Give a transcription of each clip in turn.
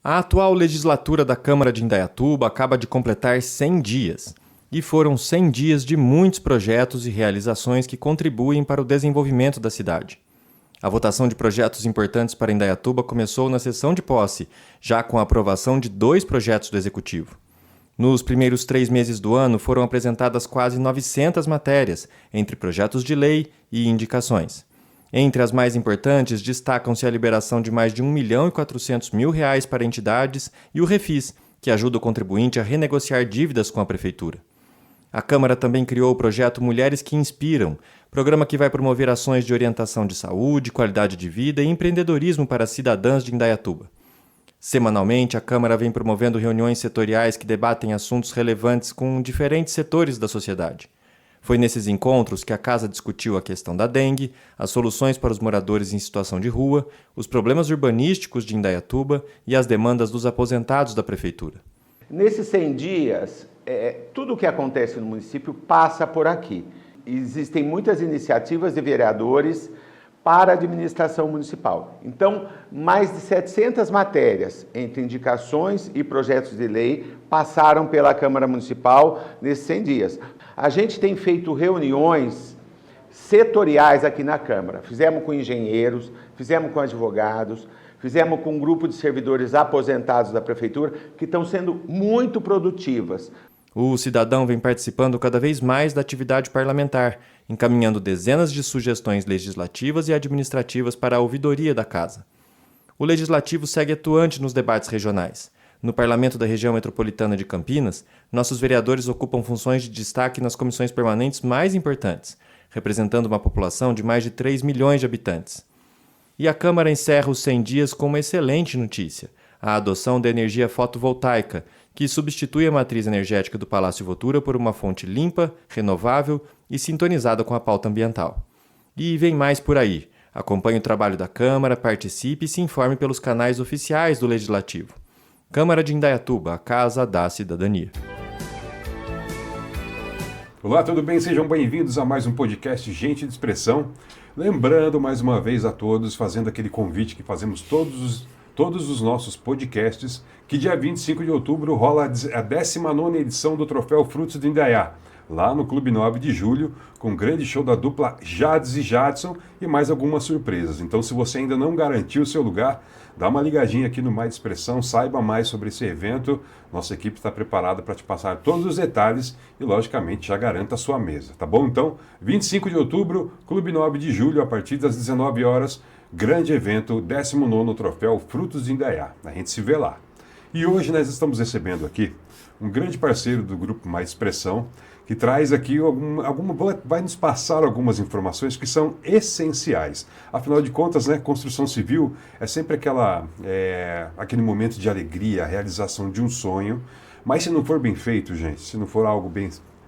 A atual legislatura da Câmara de Indaiatuba acaba de completar 100 dias. E foram 100 dias de muitos projetos e realizações que contribuem para o desenvolvimento da cidade. A votação de projetos importantes para Indaiatuba começou na sessão de posse, já com a aprovação de 2 projetos do Executivo. Nos primeiros 3 meses do ano foram apresentadas quase 900 matérias, entre projetos de lei e indicações. Entre as mais importantes, destacam-se a liberação de mais de R$ 1.400.000 para entidades e o Refis, que ajuda o contribuinte a renegociar dívidas com a Prefeitura. A Câmara também criou o projeto Mulheres que Inspiram, programa que vai promover ações de orientação de saúde, qualidade de vida e empreendedorismo para cidadãs de Indaiatuba. Semanalmente, a Câmara vem promovendo reuniões setoriais que debatem assuntos relevantes com diferentes setores da sociedade. Foi nesses encontros que a Casa discutiu a questão da dengue, as soluções para os moradores em situação de rua, os problemas urbanísticos de Indaiatuba e as demandas dos aposentados da Prefeitura. Nesses 100 dias, tudo o que acontece no município passa por aqui. Existem muitas iniciativas de vereadores para a administração municipal. Então, mais de 700 matérias, entre indicações e projetos de lei, passaram pela Câmara Municipal nesses 100 dias. A gente tem feito reuniões setoriais aqui na Câmara. Fizemos com engenheiros, fizemos com advogados, fizemos com um grupo de servidores aposentados da Prefeitura, que estão sendo muito produtivas. O cidadão vem participando cada vez mais da atividade parlamentar, encaminhando dezenas de sugestões legislativas e administrativas para a ouvidoria da Casa. O Legislativo segue atuante nos debates regionais. No Parlamento da Região Metropolitana de Campinas, nossos vereadores ocupam funções de destaque nas comissões permanentes mais importantes, representando uma população de mais de 3 milhões de habitantes. E a Câmara encerra os 100 dias com uma excelente notícia: a adoção da energia fotovoltaica, que substitui a matriz energética do Palácio Votura por uma fonte limpa, renovável e sintonizada com a pauta ambiental. E vem mais por aí. Acompanhe o trabalho da Câmara, participe e se informe pelos canais oficiais do Legislativo. Câmara de Indaiatuba, a Casa da Cidadania. Olá, tudo bem? Sejam bem-vindos a mais um podcast Gente de Expressão. Lembrando mais uma vez a todos, fazendo aquele convite que fazemos todos os nossos podcasts, que dia 25 de outubro rola a 19ª edição do Troféu Frutos de Indaiá, lá no Clube 9 de Julho, com um grande show da dupla Jades e Jadson e mais algumas surpresas. Então, se você ainda não garantiu o seu lugar, dá uma ligadinha aqui no Mais Expressão, saiba mais sobre esse evento. Nossa equipe está preparada para te passar todos os detalhes e, logicamente, já garanta a sua mesa, tá bom? Então, 25 de outubro, Clube 9 de Julho, a partir das 19 horas, grande evento, 19º Troféu Frutos de Indaiá. A gente se vê lá. E hoje nós estamos recebendo aqui um grande parceiro do Grupo Mais Expressão, que traz aqui vai nos passar algumas informações que são essenciais. Afinal de contas, né, construção civil é sempre aquele momento de alegria, a realização de um sonho, mas se não for bem feito, gente, se não for algo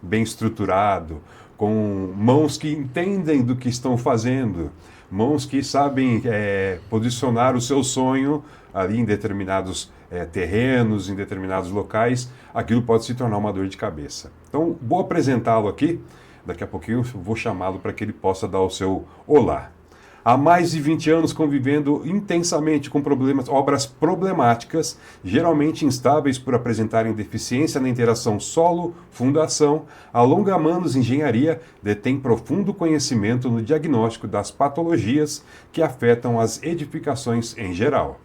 bem estruturado, com mãos que entendem do que estão fazendo, mãos que sabem posicionar o seu sonho ali em determinados terrenos, em determinados locais, aquilo pode se tornar uma dor de cabeça. Então, vou apresentá-lo aqui, daqui a pouquinho eu vou chamá-lo para que ele possa dar o seu olá. Há mais de 20 anos convivendo intensamente com obras problemáticas, geralmente instáveis por apresentarem deficiência na interação solo-fundação, a Longamanos Engenharia detém profundo conhecimento no diagnóstico das patologias que afetam as edificações em geral.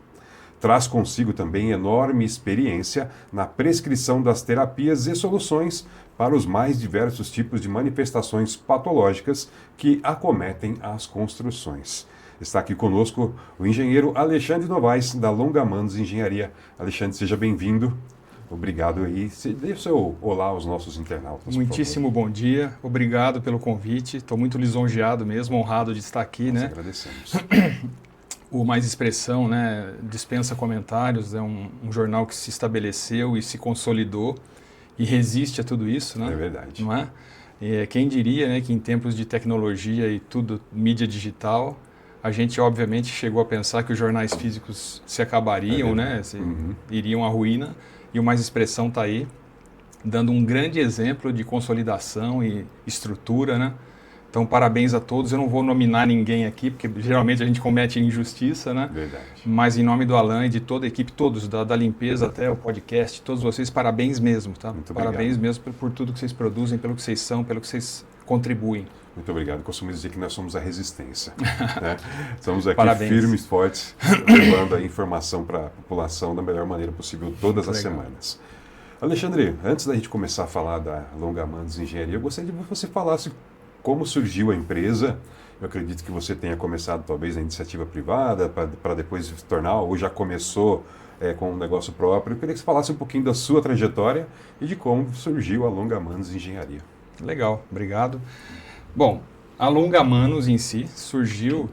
Traz consigo também enorme experiência na prescrição das terapias e soluções para os mais diversos tipos de manifestações patológicas que acometem as construções. Está aqui conosco o engenheiro Alexandre Novaes, da Longamanos Engenharia. Alexandre, seja bem-vindo. Obrigado aí. Dê o seu olá aos nossos internautas. Muitíssimo bom dia. Obrigado pelo convite. Estou muito lisonjeado mesmo, honrado de estar aqui. Nós agradecemos. O Mais Expressão, né, dispensa comentários, é um jornal que se estabeleceu e se consolidou e resiste a tudo isso, né? É verdade. Não é? Quem diria, né, que em tempos de tecnologia e tudo, mídia digital, a gente obviamente chegou a pensar que os jornais físicos se acabariam, né, iriam à ruína, e o Mais Expressão está aí, dando um grande exemplo de consolidação e estrutura, né? Então, parabéns a todos. Eu não vou nominar ninguém aqui, porque geralmente a gente comete injustiça, né? Verdade. Mas em nome do Alan e de toda a equipe, todos, da limpeza até o podcast, todos vocês, parabéns mesmo, tá? Muito Parabéns obrigado. mesmo por tudo que vocês produzem, pelo que vocês são, pelo que vocês contribuem. Muito obrigado. Costumo dizer que nós somos a resistência. Né? Somos aqui Parabéns. firmes, fortes, levando a informação para a população da melhor maneira possível todas as Legal. semanas. Alexandre, antes da gente começar a falar da Longa Manos Engenharia, eu gostaria que você falasse como surgiu a empresa. Eu acredito que você tenha começado talvez na iniciativa privada, para depois se tornar, ou já começou com um negócio próprio. Eu queria que você falasse um pouquinho da sua trajetória e de como surgiu a Longa Manos Engenharia. Legal, obrigado. Bom, a Longa Manos em si surgiu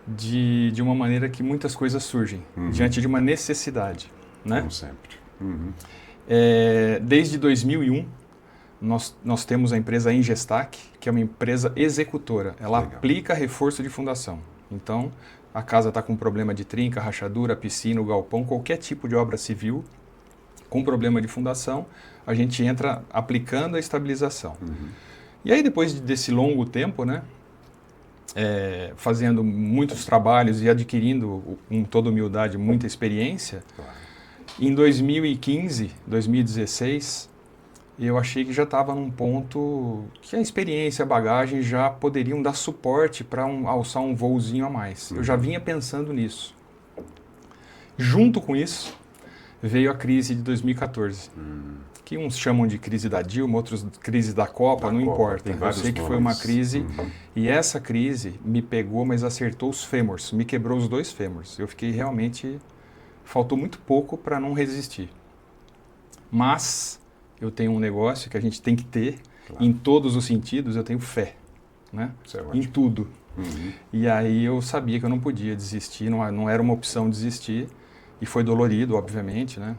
de uma maneira que muitas coisas surgem, diante de uma necessidade, né? Como sempre. Uhum. Desde 2001, nós temos a empresa Ingestac, que é uma empresa executora. Ela Legal. aplica reforço de fundação. Então, a casa está com problema de trinca, rachadura, piscina, o galpão, qualquer tipo de obra civil com problema de fundação, a gente entra aplicando a estabilização. E aí, depois desse longo tempo, né, fazendo muitos trabalhos e adquirindo, com toda humildade, muita experiência, Claro. em 2015, 2016, eu achei que já estava num ponto que a experiência, a bagagem já poderiam dar suporte para alçar um voozinho a mais. Eu já vinha pensando nisso. Junto com isso, veio a crise de 2014. Que uns chamam de crise da Dilma, outros crise da Copa, não importa. Tem Eu vários sei que foi uma nomes. crise e essa crise me pegou, mas acertou os fêmurs, me quebrou os 2 fêmurs. Eu fiquei realmente... Faltou muito pouco para não resistir. Mas eu tenho um negócio que a gente tem que ter, Claro. em todos os sentidos, eu tenho fé, né? Isso é Em ótimo. tudo. Uhum. E aí eu sabia que eu não podia desistir, não era uma opção desistir. E foi dolorido, obviamente, né?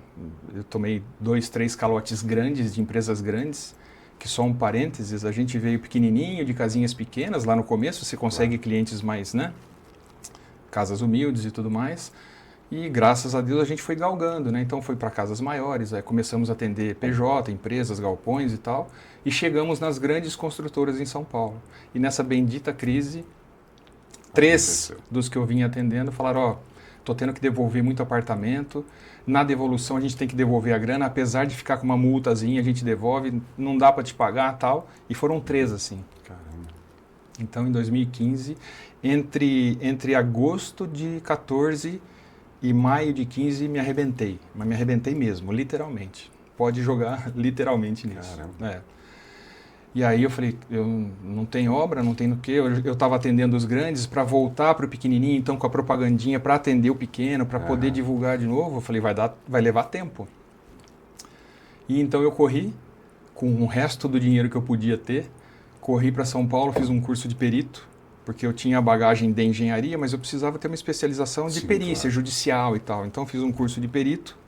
Eu tomei 2, 3 calotes grandes de empresas grandes, que só um parênteses, a gente veio pequenininho, de casinhas pequenas, lá no começo você consegue clientes mais, né? Casas humildes e tudo mais. E graças a Deus a gente foi galgando, né? Então foi para casas maiores, aí começamos a atender PJ, empresas, galpões e tal, e chegamos nas grandes construtoras em São Paulo. E nessa bendita crise, 3 Aconteceu. dos que eu vinha atendendo falaram, ó, tô tendo que devolver muito apartamento, na devolução a gente tem que devolver a grana, apesar de ficar com uma multazinha, a gente devolve, não dá para te pagar, tal. E foram 3 assim. Caramba. Então em 2015, entre agosto de 14 e maio de 15 me arrebentei, mas me arrebentei mesmo, literalmente. Pode jogar literalmente nisso. Caramba. E aí eu falei, eu não tenho obra, não tenho o quê, eu estava atendendo os grandes para voltar para o pequenininho, então com a propagandinha para atender o pequeno, para poder divulgar de novo, eu falei, vai levar tempo. E então eu corri, com o resto do dinheiro que eu podia ter, corri para São Paulo, fiz um curso de perito, porque eu tinha a bagagem de engenharia, mas eu precisava ter uma especialização de Sim, perícia claro. judicial e tal. Então fiz um curso de perito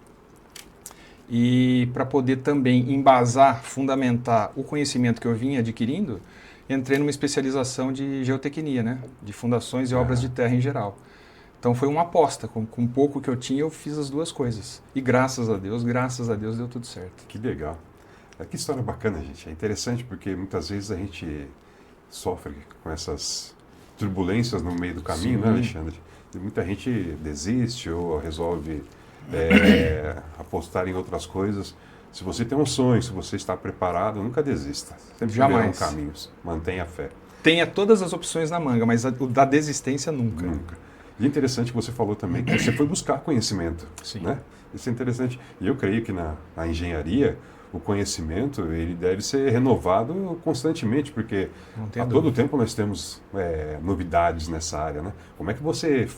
e para poder também embasar, fundamentar o conhecimento que eu vinha adquirindo, entrei numa especialização de geotecnia, né? De fundações e obras de terra em geral. Então foi uma aposta, com pouco que eu tinha eu fiz as 2 coisas. E graças a Deus deu tudo certo. Que legal. Que história bacana, gente. É interessante porque muitas vezes a gente sofre com essas turbulências no meio do caminho, né, Alexandre? E muita gente desiste ou resolve apostar em outras coisas. Se você tem um sonho, se você está preparado, nunca desista. Sempre haverão Jamais. caminhos. Mantenha a fé. Tenha todas as opções na manga, mas o da desistência nunca. Nunca. E é interessante que você falou também que você foi buscar conhecimento. Sim. Né? Isso é interessante. E eu creio que na engenharia, o conhecimento ele deve ser renovado constantemente, porque Não tenha a todo dúvida. tempo nós temos novidades nessa área. Né? Como é que você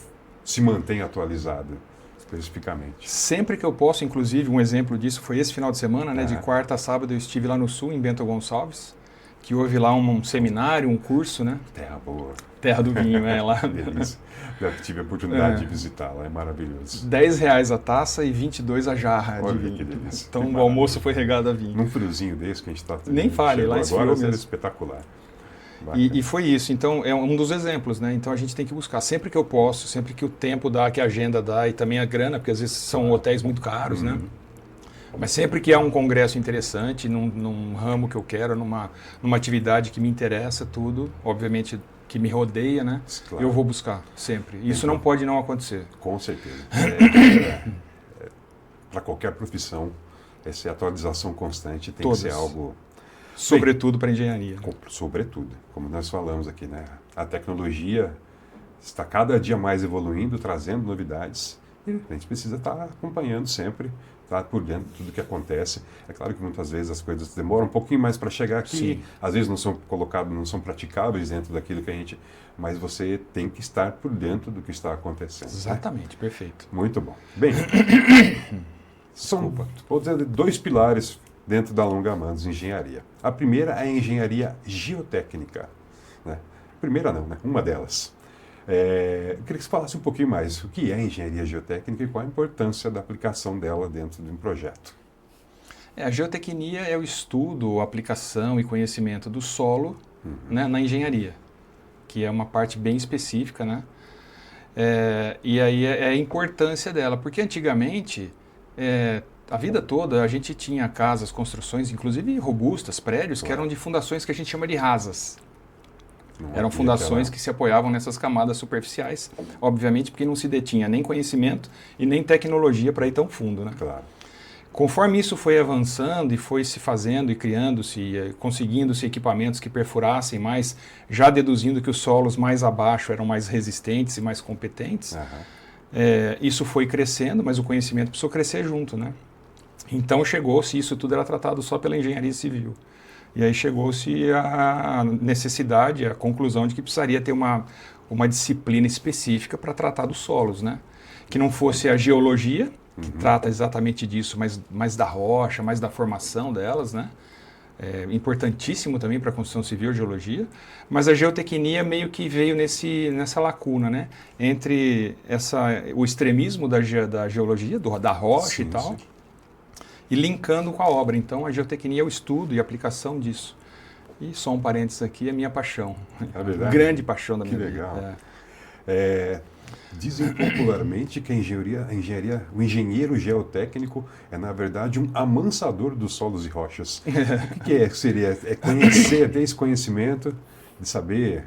se mantém atualizado, especificamente? Sempre que eu posso, inclusive, um exemplo disso foi esse final de semana, né? De Ah. quarta a sábado eu estive lá no Sul, em Bento Gonçalves, que houve lá um seminário, um curso, né? Terra boa. Terra do Vinho, lá. Que delícia. Já tive a oportunidade de visitar lá, é maravilhoso. R$10 a taça e 22 a jarra Olha de vinho. que delícia. Então Que o almoço maravilha. foi regado a vinho. Num friozinho desse que a gente está Nem fale, lá esfriou agora, mesmo. espetacular. E foi isso, então é um dos exemplos, né? Então a gente tem que buscar sempre que eu posso, sempre que o tempo dá, que a agenda dá e também a grana, porque às vezes são hotéis muito caros, né? Mas sempre que há um congresso interessante, num ramo que eu quero, numa atividade que me interessa, tudo, obviamente que me rodeia, né? Claro. Eu vou buscar, sempre. Isso não pode não acontecer. Com certeza. Para qualquer profissão, essa atualização constante tem Todas. que ser algo... Sobretudo para engenharia. Sobretudo, como nós falamos aqui, né? A tecnologia está cada dia mais evoluindo, trazendo novidades, e a gente precisa estar acompanhando sempre, estar por dentro de tudo que acontece. É claro que muitas vezes as coisas demoram um pouquinho mais para chegar aqui, Sim. Às vezes não são colocadas, não são praticáveis dentro daquilo que a gente... Mas você tem que estar por dentro do que está acontecendo. Exatamente, né? Perfeito. Muito bom. Bem, são, vou dizer, 2 pilares dentro da Longa Mandos Engenharia. A primeira é a engenharia geotécnica. Né? Primeira não, né? Uma delas. Eu queria que você falasse um pouquinho mais o que é engenharia geotécnica e qual a importância da aplicação dela dentro de um projeto. A geotecnia é o estudo, aplicação e conhecimento do solo, né, na engenharia, que é uma parte bem específica, né? E aí é a importância dela, porque antigamente, a vida toda, a gente tinha casas, construções, inclusive robustas, prédios, que eram de fundações que a gente chama de rasas. Eram fundações que se apoiavam nessas camadas superficiais, obviamente porque não se detinha nem conhecimento e nem tecnologia para ir tão fundo, né? Claro. Conforme isso foi avançando e foi se fazendo e criando-se, conseguindo-se equipamentos que perfurassem mais, já deduzindo que os solos mais abaixo eram mais resistentes e mais competentes, isso foi crescendo, mas o conhecimento precisou crescer junto, né? Então chegou-se, isso tudo era tratado só pela engenharia civil. E aí chegou-se a necessidade, a conclusão de que precisaria ter uma disciplina específica para tratar dos solos, né? Que não fosse a geologia, que trata exatamente disso, mas mais da rocha, mais da formação delas, né? Importantíssimo também para a construção civil, geologia, mas a geotecnia meio que veio nessa lacuna, né? Entre o extremismo da geologia, da rocha e tal, sim. E linkando com a obra. Então, a geotecnia é o estudo e aplicação disso. E só um parênteses aqui, é minha paixão. É verdade? Grande paixão da minha vida. Que legal. Dizem popularmente que o engenheiro geotécnico é, na verdade, um amansador dos solos e rochas. O que seria? É conhecer, ter esse conhecimento, de saber,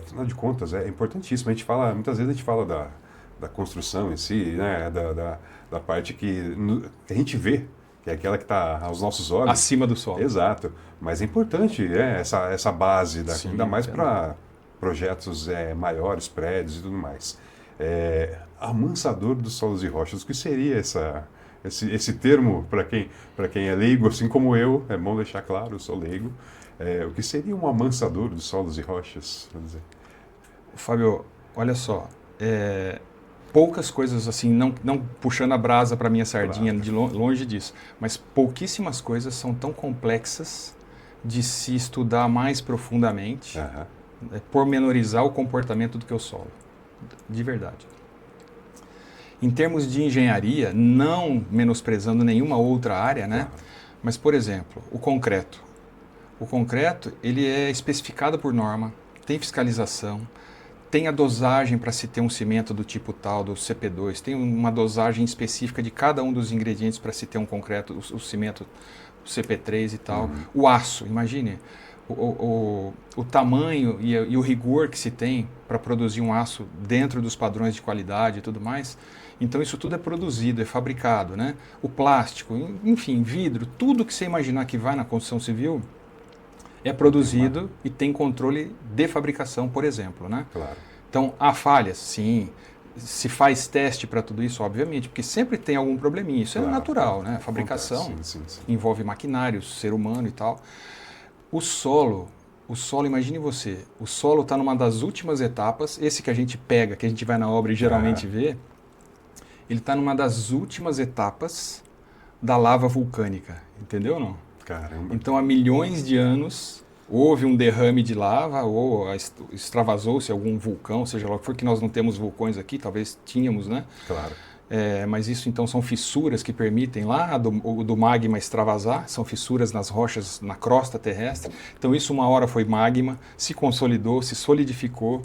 afinal de contas, é importantíssimo. Muitas vezes a gente fala da construção em si, né, da parte que a gente vê, que é aquela que está aos nossos olhos. Acima do solo. Exato. Mas é importante essa base, Sim, ainda mais para projetos maiores, prédios e tudo mais. Amansador dos solos e rochas, o que seria esse termo para quem é leigo, assim como eu? É bom deixar claro, eu sou leigo. O que seria um amansador dos solos e rochas? Vamos dizer? Fábio, olha só, poucas coisas assim, não puxando a brasa para minha sardinha, claro, de longe disso, mas pouquíssimas coisas são tão complexas de se estudar mais profundamente, pormenorizar o comportamento do que o solo, de verdade. Em termos de engenharia, não menosprezando nenhuma outra área, né? Claro. Mas, por exemplo, o concreto. O concreto, ele é especificado por norma, tem fiscalização, tem a dosagem para se ter um cimento do tipo tal, do CP2, tem uma dosagem específica de cada um dos ingredientes para se ter um concreto, o cimento, o CP3 e tal. O aço, imagine, o tamanho e o rigor que se tem para produzir um aço dentro dos padrões de qualidade e tudo mais. Então isso tudo é produzido, é fabricado, né? O plástico, enfim, vidro, tudo que você imaginar que vai na construção civil é produzido e tem controle de fabricação, por exemplo, né? Claro. Então, há falhas? Sim. Se faz teste para tudo isso, obviamente, porque sempre tem algum probleminha. Isso é natural, né? A fabricação sim. envolve maquinário, ser humano e tal. O solo, imagine você, o solo está numa das últimas etapas, esse que a gente pega, que a gente vai na obra e geralmente vê, ele está numa das últimas etapas da lava vulcânica, entendeu ou não? Caramba. Então, há milhões de anos, houve um derrame de lava ou extravasou-se algum vulcão, seja lá o que for, que nós não temos vulcões aqui, talvez tínhamos, né? Claro. Mas isso, então, são fissuras que permitem lá do magma extravasar, são fissuras nas rochas, na crosta terrestre. Então, isso uma hora foi magma, se consolidou, se solidificou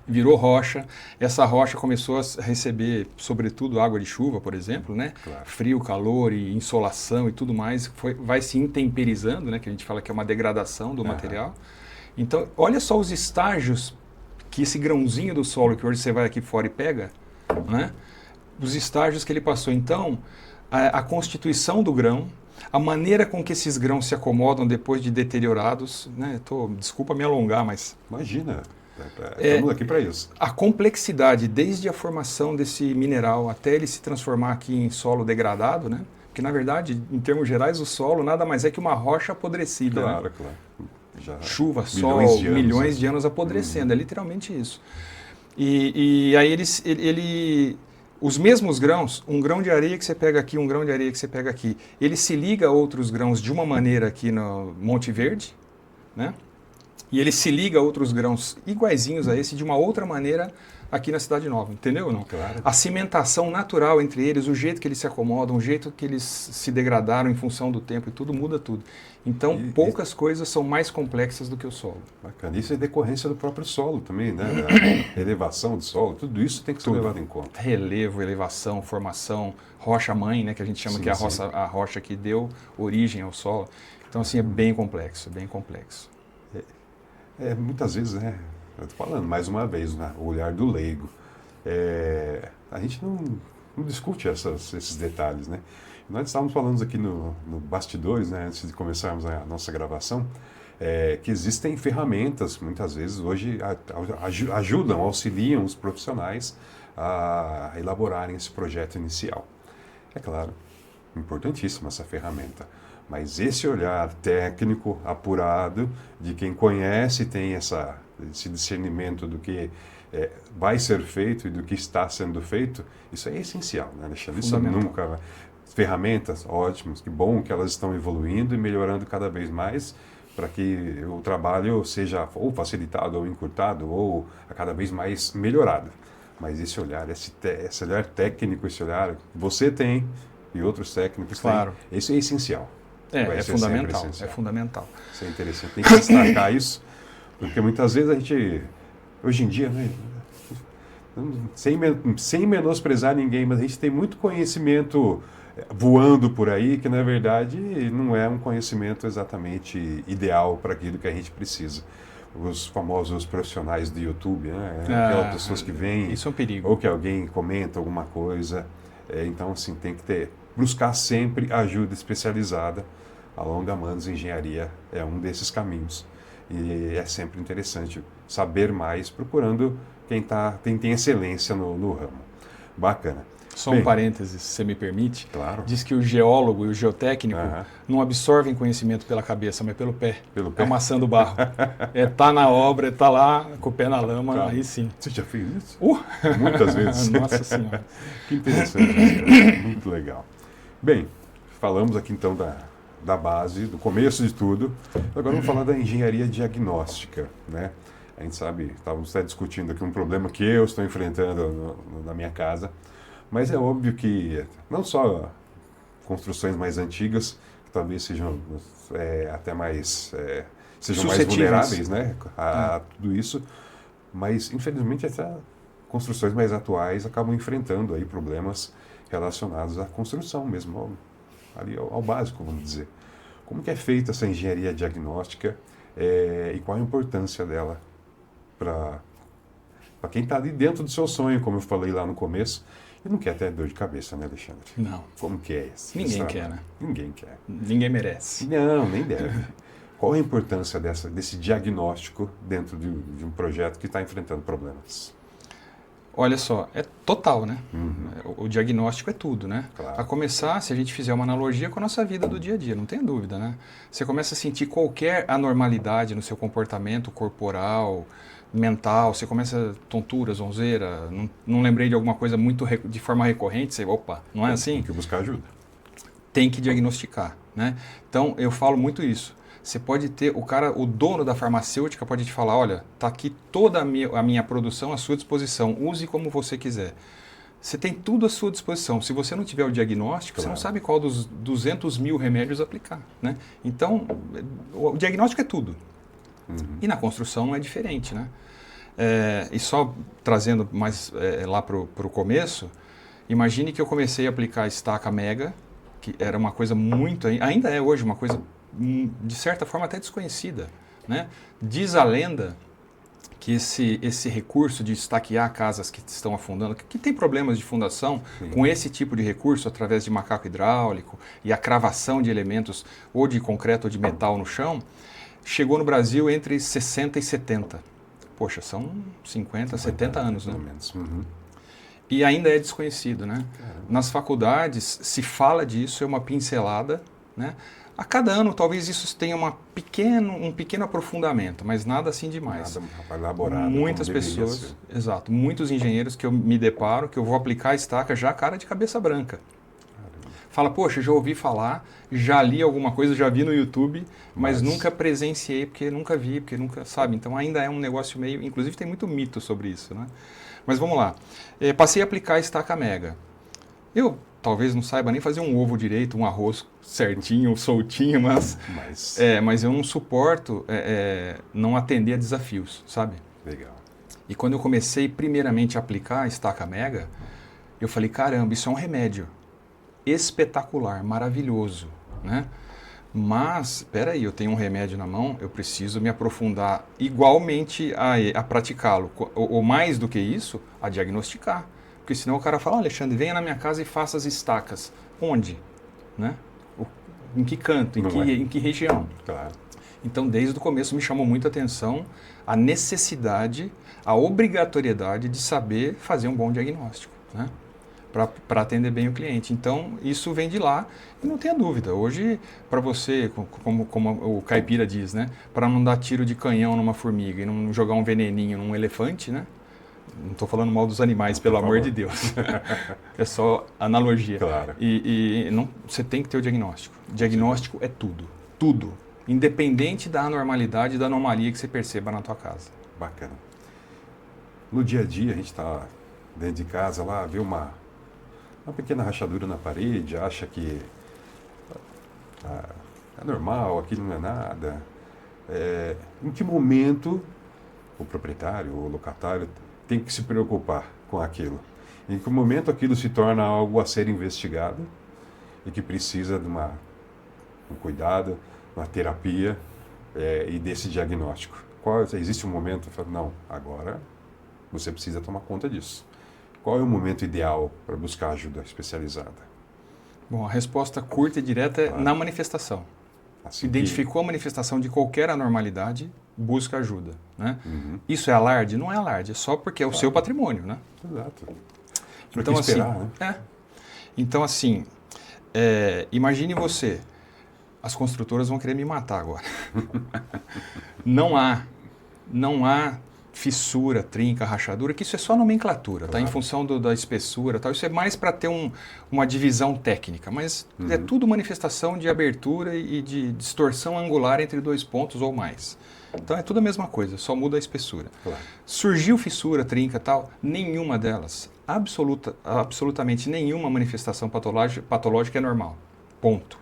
virou rocha. Essa rocha começou a receber, sobretudo, água de chuva, por exemplo, né? Claro. Frio, calor e insolação e tudo mais, vai se intemperizando, né? Que a gente fala que é uma degradação do material. Então, olha só os estágios que esse grãozinho do solo, que hoje você vai aqui fora e pega, né? Os estágios que ele passou. Então, a constituição do grão, a maneira com que esses grãos se acomodam depois de deteriorados, né? Desculpa me alongar, mas... Imagina, estamos aqui para isso. A complexidade, desde a formação desse mineral até ele se transformar aqui em solo degradado, né? Porque, na verdade, em termos gerais, o solo nada mais é que uma rocha apodrecida. Claro, né? claro. Já Chuva, sol, milhões de anos apodrecendo. É literalmente isso. E aí os mesmos grãos, um grão de areia que você pega aqui, um grão de areia que você pega aqui, ele se liga a outros grãos de uma maneira aqui no Monte Verde, né? E ele se liga a outros grãos iguaizinhos a esse de uma outra maneira aqui na Cidade Nova, entendeu ou não? Claro. A cimentação natural entre eles, o jeito que eles se acomodam, o jeito que eles se degradaram em função do tempo e tudo, muda tudo. Então, poucas coisas são mais complexas do que o solo. Bacana. Isso é decorrência do próprio solo também, né? A elevação do solo, tudo isso tem que ser levado em conta. Relevo, elevação, formação, rocha-mãe, né? Que a gente chama Sim, que é a rocha que deu origem ao solo. Então, assim, é bem complexo, bem complexo. Muitas vezes, né? Eu estou falando mais uma vez, né? O olhar do leigo. A gente não discute esses detalhes, né? Nós estávamos falando aqui no bastidores, né? Antes de começarmos a nossa gravação, que existem ferramentas, muitas vezes, hoje ajudam, auxiliam os profissionais a elaborarem esse projeto inicial. É claro, importantíssima essa ferramenta. Mas esse olhar técnico, apurado, de quem conhece, tem esse discernimento do que vai ser feito e do que está sendo feito, isso é essencial, né, Alexandre? Isso nunca... Ferramentas ótimas, que bom que elas estão evoluindo e melhorando cada vez mais para que o trabalho seja ou facilitado ou encurtado ou a cada vez mais melhorado. Mas esse olhar, esse olhar técnico, esse olhar que você tem e outros técnicos têm, isso é essencial. É fundamental, é fundamental. Isso é interessante, tem que destacar isso, porque muitas vezes a gente, hoje em dia, né, sem menosprezar ninguém, mas a gente tem muito conhecimento voando por aí, que na verdade não é um conhecimento exatamente ideal para aquilo que a gente precisa. Os famosos profissionais do YouTube, né? Aquelas pessoas que vêm, isso é um perigo. ou que alguém comenta alguma coisa. Então, assim, tem que buscar sempre ajuda especializada. A Longa Manos Engenharia é um desses caminhos. E é sempre interessante saber mais, procurando quem tem excelência no ramo. Bacana. Só um parênteses, se você me permite. Claro. Diz que o geólogo e o geotécnico não absorvem conhecimento pela cabeça, mas pelo pé. Amassando barro. Tá na obra, tá lá, com o pé na lama, claro. Aí sim. Você já fez isso? Muitas vezes. Nossa Senhora. Que interessante. Muito legal. Bem, falamos aqui então da base, do começo de tudo. Agora vamos falar da engenharia diagnóstica, né? A gente sabe, estávamos até discutindo aqui um problema que eu estou enfrentando na minha casa. Mas é óbvio que não só construções mais antigas, que talvez sejam até mais, sejam mais vulneráveis, né, a tudo isso, mas infelizmente até construções mais atuais acabam enfrentando aí problemas relacionados à construção mesmo, ali ao básico, vamos dizer. Como que é feita essa engenharia diagnóstica e qual a importância dela para quem está ali dentro do seu sonho, como eu falei lá no começo, e não quer ter dor de cabeça, né, Alexandre? Não. Como que é isso? Ninguém quer, né? Ninguém quer. Ninguém merece. Não, nem deve. Qual a importância desse diagnóstico dentro de um projeto que está enfrentando problemas? Olha só, é total, né? Uhum. O diagnóstico é tudo, né? Claro. A começar, se a gente fizer uma analogia com a nossa vida do dia a dia, não tem dúvida, né? Você começa a sentir qualquer anormalidade no seu comportamento corporal, mental, você começa tontura, zonzeira, não lembrei de alguma coisa muito de forma recorrente, você, opa, não é assim? Tem que buscar ajuda. Tem que diagnosticar, né? Então, eu falo muito isso. Você pode ter, o dono da farmacêutica pode te falar, olha, está aqui toda a minha produção à sua disposição, use como você quiser. Você tem tudo à sua disposição. Se você não tiver o diagnóstico, claro, você não sabe qual dos 200 mil remédios aplicar, né? Então, o diagnóstico é tudo. Uhum. E na construção não é diferente, né? E só trazendo mais lá para o começo, imagine que eu comecei a aplicar a estaca mega, que era uma coisa muito, ainda é hoje uma coisa de certa forma até desconhecida, né? Diz a lenda que esse recurso de estaquear casas que estão afundando, que tem problemas de fundação, com esse tipo de recurso, através de macaco hidráulico e a cravação de elementos ou de concreto ou de metal no chão, chegou no Brasil entre 60 e 70. Poxa, são 50, 70 anos, né? Uhum. E ainda é desconhecido, né? Nas faculdades se fala disso, é uma pincelada, né? A cada ano talvez isso tenha um pequeno aprofundamento, mas nada assim demais. Nada elaborado. Muitas pessoas, exato, muitos engenheiros que eu me deparo, que eu vou aplicar a estaca já cara de cabeça branca. Fala, poxa, já ouvi falar, já li alguma coisa, já vi no YouTube, mas nunca presenciei, porque nunca vi, porque nunca, sabe? Então ainda é um negócio meio, inclusive tem muito mito sobre isso, né? Mas vamos lá. Passei a aplicar a estaca mega. Eu talvez não saiba nem fazer um ovo direito, um arroz certinho, soltinho, mas eu não suporto não atender a desafios, sabe? Legal. E quando eu comecei primeiramente a aplicar a estaca mega, eu falei, caramba, isso é um remédio espetacular, maravilhoso, né? Mas, espera aí, eu tenho um remédio na mão, eu preciso me aprofundar igualmente a praticá-lo, ou mais do que isso, a diagnosticar. Porque senão o cara fala, Alexandre, venha na minha casa e faça as estacas. Onde? Né? Em que canto? Em que região? Claro. Então, desde o começo me chamou muita atenção a necessidade, a obrigatoriedade de saber fazer um bom diagnóstico, né? Para atender bem o cliente. Então, isso vem de lá e não tenha dúvida. Hoje, para você, como o caipira diz, né? Para não dar tiro de canhão numa formiga e não jogar um veneninho num elefante, né? Não estou falando mal dos animais, pelo amor de Deus. É só analogia. Claro. Você tem que ter o diagnóstico. Diagnóstico é tudo. Tudo. Independente da anormalidade e da anomalia que você perceba na tua casa. Bacana. No dia a dia, a gente está dentro de casa lá, vê uma pequena rachadura na parede, acha que é normal, aquilo não é nada. Em que momento o proprietário, o locatário, tem que se preocupar com aquilo? Em que momento aquilo se torna algo a ser investigado e que precisa de um cuidado, uma terapia e desse diagnóstico? Existe um momento que fala, não, agora você precisa tomar conta disso. Qual é o momento ideal para buscar ajuda especializada? Bom, a resposta curta e direta é na manifestação. Assim Identificou a manifestação de qualquer anormalidade, busca ajuda, né? Isso é alarde? Não é alarde, é só porque é o seu patrimônio, né? Exato. Então, esperar, assim, né? Então, assim, imagine você, as construtoras vão querer me matar agora. Não há fissura, trinca, rachadura, que isso é só nomenclatura, tá? Em função da espessura, tal. Isso é mais para ter uma divisão técnica, mas é tudo manifestação de abertura e de distorção angular entre dois pontos ou mais. Então é tudo a mesma coisa, só muda a espessura. Claro. Surgiu fissura, trinca, tal, nenhuma delas, absolutamente nenhuma manifestação patológica é normal. Ponto.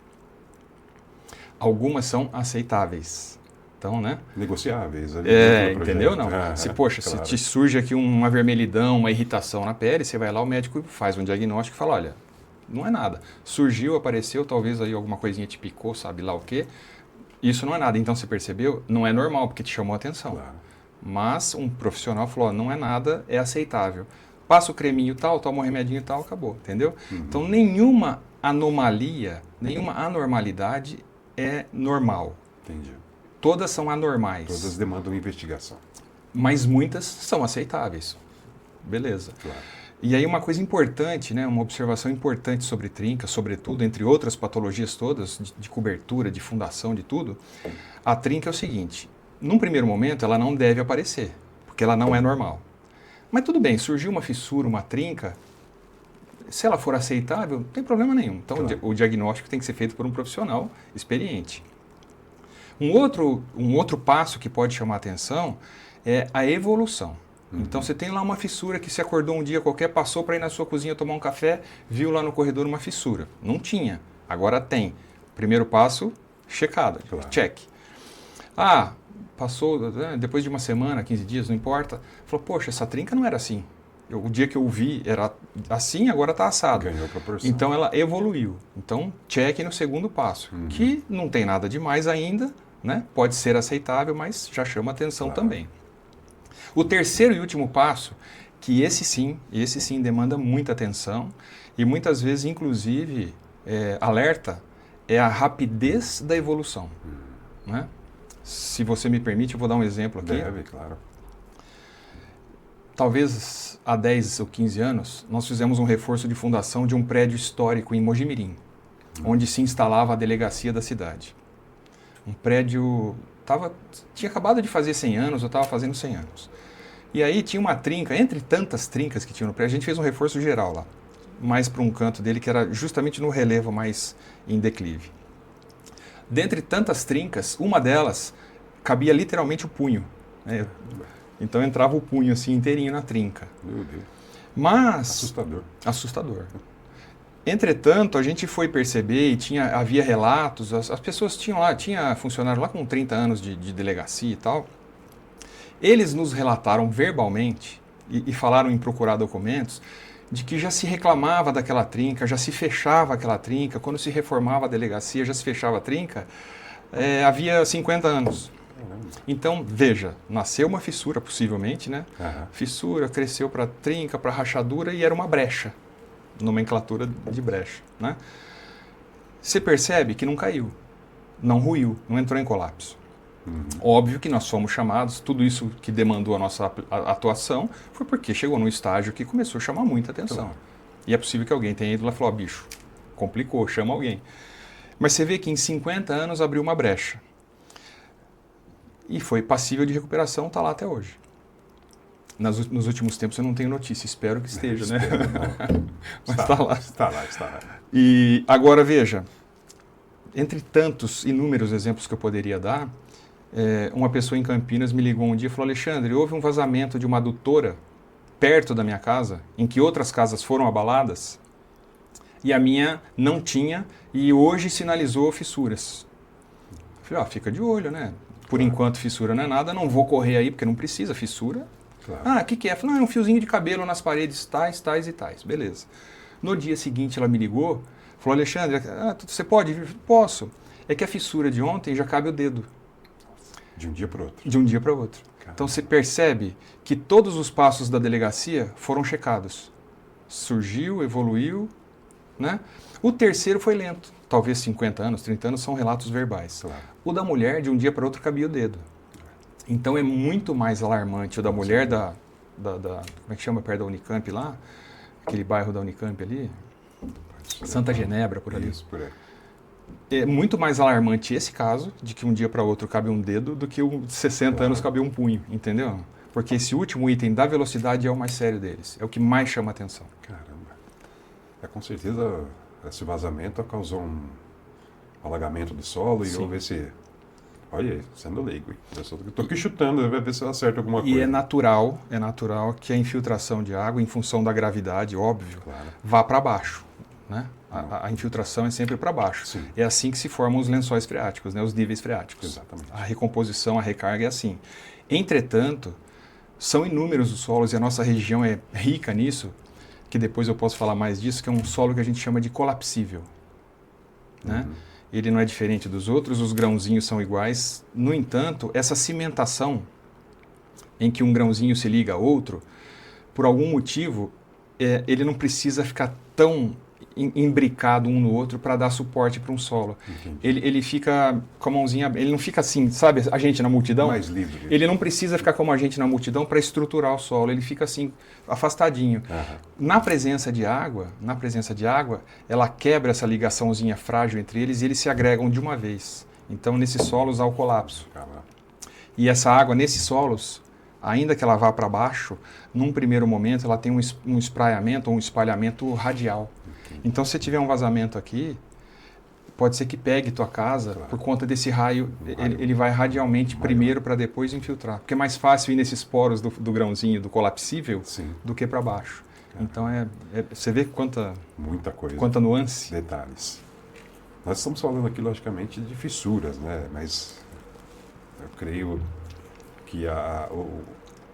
Algumas são aceitáveis. Então, né? Negociáveis. Ali entendeu? Não. Claro. Se te surge aqui uma vermelhidão, uma irritação na pele, você vai lá, o médico faz um diagnóstico e fala, olha, não é nada. Surgiu, apareceu, talvez aí alguma coisinha te picou, sabe lá o quê. Isso não é nada. Então, você percebeu? Não é normal, porque te chamou a atenção. Claro. Mas um profissional falou, não é nada, é aceitável. Passa o creminho tal, toma um remedinho tal, acabou, entendeu? Então, nenhuma anomalia, nenhuma anormalidade é normal. Entendi. Todas são anormais. Todas demandam investigação. Mas muitas são aceitáveis. Beleza. Claro. E aí uma coisa importante, né, uma observação importante sobre trinca, sobretudo, entre outras patologias todas, de cobertura, de fundação, de tudo, a trinca é o seguinte, num primeiro momento ela não deve aparecer, porque ela não é normal. Mas tudo bem, surgiu uma fissura, uma trinca, se ela for aceitável, não tem problema nenhum. Então o diagnóstico tem que ser feito por um profissional experiente. Um outro passo que pode chamar a atenção é a evolução. Então você tem lá uma fissura que se acordou um dia qualquer, passou para ir na sua cozinha tomar um café, viu lá no corredor uma fissura. Não tinha, agora tem. Primeiro passo, checado, check. passou, né, depois de uma semana, 15 dias, não importa, falou, poxa, essa trinca não era assim. O dia que eu vi era assim, agora está assado. Ganhou proporção. Então ela evoluiu. Então, check no segundo passo, que não tem nada demais ainda, né? Pode ser aceitável, mas já chama atenção também. O terceiro e último passo, que esse sim demanda muita atenção e muitas vezes, inclusive, alerta, é a rapidez da evolução. Né? Se você me permite, eu vou dar um exemplo aqui. Deve, claro. Talvez há 10 ou 15 anos, nós fizemos um reforço de fundação de um prédio histórico em Mojimirim, onde se instalava a delegacia da cidade. Um prédio tinha acabado de fazer 100 anos, eu estava fazendo 100 anos. E aí tinha uma trinca, entre tantas trincas que tinha no prédio, a gente fez um reforço geral lá, mais para um canto dele que era justamente no relevo mais em declive. Dentre tantas trincas, uma delas cabia literalmente o punho, né? Então entrava o punho assim inteirinho na trinca. Meu Deus. Mas... Assustador. Entretanto, a gente foi perceber e havia relatos, as pessoas tinha funcionário lá com 30 anos de delegacia e tal. Eles nos relataram verbalmente e falaram em procurar documentos de que já se reclamava daquela trinca, já se fechava aquela trinca, quando se reformava a delegacia, já se fechava a trinca, havia 50 anos. Então, veja, nasceu uma fissura possivelmente, né? Fissura, cresceu para trinca, para rachadura e era uma brecha, nomenclatura de brecha, né? Você percebe que não caiu, não ruiu, não entrou em colapso. Óbvio que nós fomos chamados, tudo isso que demandou a nossa atuação foi porque chegou num estágio que começou a chamar muita atenção. Claro. E é possível que alguém tenha ido lá e falou, bicho, complicou, chama alguém. Mas você vê que em 50 anos abriu uma brecha. E foi passível de recuperação, está lá até hoje. Nos últimos tempos eu não tenho notícia, espero que esteja, né? Mas está lá. Está lá. E agora veja, entre tantos inúmeros exemplos que eu poderia dar, uma pessoa em Campinas me ligou um dia e falou, Alexandre, houve um vazamento de uma adutora perto da minha casa, em que outras casas foram abaladas, e a minha não tinha, e hoje sinalizou fissuras. Eu falei, fica de olho, né? Por enquanto, fissura não é nada, não vou correr aí, porque não precisa fissura. Claro. O que é? Falei, é um fiozinho de cabelo nas paredes, tais e tais. Beleza. No dia seguinte, ela me ligou, falou, Alexandre, você pode vir? Posso. É que a fissura de ontem já cabe o dedo. De um dia para outro. De um dia para outro. Caramba. Então, você percebe que todos os passos da delegacia foram checados. Surgiu, evoluiu, né? O terceiro foi lento. Talvez 50 anos, 30 anos são relatos verbais. Claro. O da mulher, de um dia para outro, cabia o dedo. Então é muito mais alarmante o da mulher como é que chama, perto da Unicamp lá? Aquele bairro da Unicamp ali? Santa Genebra, por ali. Isso, por aí. É muito mais alarmante esse caso, de que um dia para outro cabe um dedo, do que o de 60 anos cabe um punho, entendeu? Porque esse último item da velocidade é o mais sério deles. É o que mais chama atenção. Caramba. Com certeza... Esse vazamento causou um alagamento do solo e houve esse... Olha, sendo leigo. Eu estou aqui chutando, vai ver se eu acerto alguma coisa. E é natural que a infiltração de água, em função da gravidade, óbvio, vá para baixo. Né? A infiltração é sempre para baixo. Sim. É assim que se formam os lençóis freáticos, né? Os níveis freáticos. Exatamente. A recomposição, a recarga é assim. Entretanto, são inúmeros os solos e a nossa região é rica nisso, que depois eu posso falar mais disso, que é um solo que a gente chama de colapsível. Né? Ele não é diferente dos outros, os grãozinhos são iguais. No entanto, essa cimentação, em que um grãozinho se liga a outro, por algum motivo, ele não precisa ficar tão imbricado um no outro para dar suporte para um solo. Ele fica com a mãozinha, ele não fica assim, sabe, a gente na multidão? Mais livre. Ele não precisa ficar como a gente na multidão para estruturar o solo, ele fica assim, afastadinho. Na presença de água, ela quebra essa ligaçãozinha frágil entre eles e eles se agregam de uma vez. Então, nesses solos há o colapso. E essa água, nesses solos, ainda que ela vá para baixo, num primeiro momento ela tem um espraiamento ou um espalhamento radial. Então, se tiver um vazamento aqui, pode ser que pegue tua casa por conta desse raio. Ele vai radialmente primeiro para depois infiltrar. Porque é mais fácil ir nesses poros do grãozinho, do colapsível, do que para baixo. Então, você vê muita coisa. Quanta nuance. Detalhes. Nós estamos falando aqui, logicamente, de fissuras, né? Mas eu creio que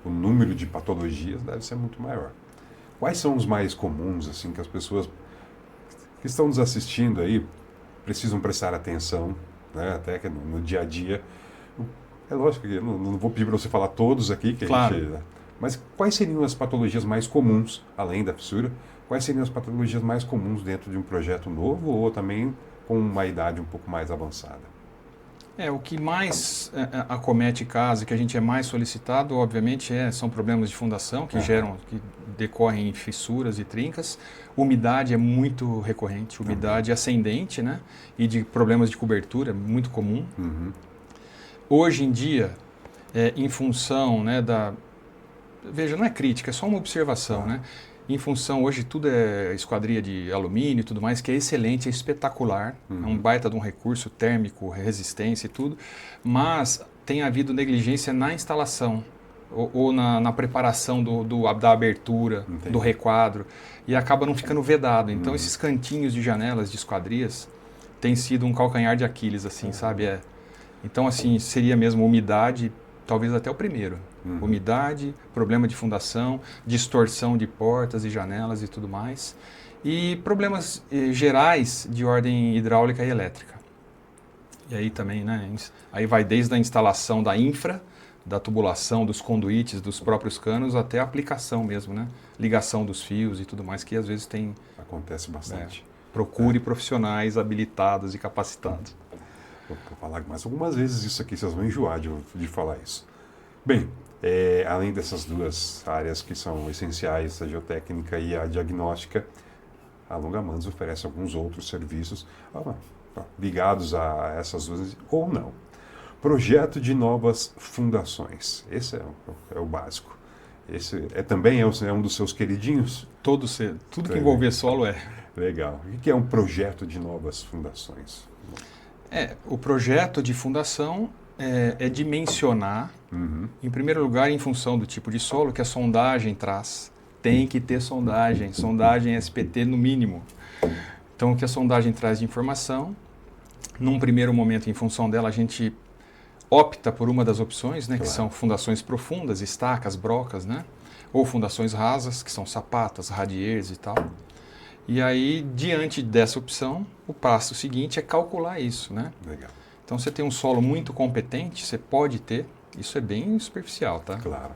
o número de patologias deve ser muito maior. Quais são os mais comuns, assim, que as pessoas que estão nos assistindo aí precisam prestar atenção, né, até que no dia a dia? É lógico que eu não vou pedir para você falar todos aqui, que claro. a gente, mas quais seriam as patologias mais comuns, além da fissura, quais seriam as patologias mais comuns dentro de um projeto novo ou também com uma idade um pouco mais avançada? O que mais acomete casa e que a gente é mais solicitado, obviamente, são problemas de fundação que que decorrem em fissuras e trincas. Umidade é muito recorrente, umidade ascendente, né? E de problemas de cobertura, muito comum. Uhum. Hoje em dia, em função, né, Veja, não é crítica, é só uma observação, né? Em função, hoje tudo é esquadria de alumínio e tudo mais, que é excelente, é espetacular, é um baita de um recurso térmico, resistência e tudo, mas tem havido negligência na instalação ou na preparação da abertura, Entendi. do requadro, e acaba não ficando vedado. Então, esses cantinhos de janelas de esquadrias tem sido um calcanhar de Aquiles, assim, sabe? Então, assim, seria mesmo umidade, talvez até o primeiro. Umidade, problema de fundação, distorção de portas e janelas e tudo mais. E problemas gerais de ordem hidráulica e elétrica. E aí também, né? Aí vai desde a instalação da infra, da tubulação, dos conduítes, dos próprios canos, até a aplicação mesmo, né? Ligação dos fios e tudo mais, que às vezes tem... Acontece bastante. Procure profissionais habilitados e capacitados. Vou falar mais algumas vezes isso aqui, vocês vão enjoar de falar isso. Bem, além dessas duas áreas que são essenciais, a geotécnica e a diagnóstica, a Longa-Mandos oferece alguns outros serviços ligados a essas duas, ou não. Projeto de novas fundações, esse é o básico. Esse também é um dos seus queridinhos? Tudo que envolver solo é. Legal. O que é um projeto de novas fundações? O projeto de fundação é dimensionar, em primeiro lugar, em função do tipo de solo que a sondagem traz. Tem que ter sondagem SPT no mínimo. Então, o que a sondagem traz de informação, num primeiro momento, em função dela, a gente opta por uma das opções, né, que são fundações profundas, estacas, brocas, né, ou fundações rasas, que são sapatas, radiers e tal. E aí, diante dessa opção, o passo seguinte é calcular isso, né? Legal. Então, você tem um solo muito competente, você pode ter, isso é bem superficial, tá? Claro.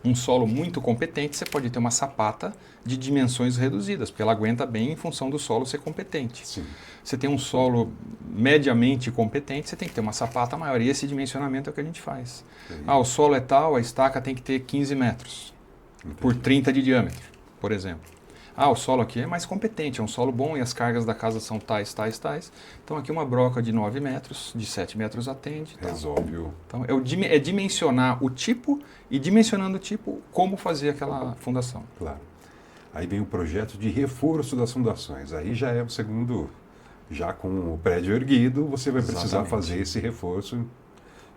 Um solo muito competente, você pode ter uma sapata de dimensões reduzidas, porque ela aguenta bem em função do solo ser competente. Sim. Você tem um solo mediamente competente, você tem que ter uma sapata maior, e esse dimensionamento é o que a gente faz. O solo é tal, a estaca tem que ter 15 metros por 30 de diâmetro, por exemplo. O solo aqui é mais competente, é um solo bom e as cargas da casa são tais. Então aqui uma broca de 9 metros, de 7 metros atende. Resolve o... Então é dimensionar o tipo e dimensionando o tipo, como fazer aquela fundação. Claro. Aí vem o projeto de reforço das fundações. Aí já é o segundo, já com o prédio erguido, você vai precisar fazer esse reforço,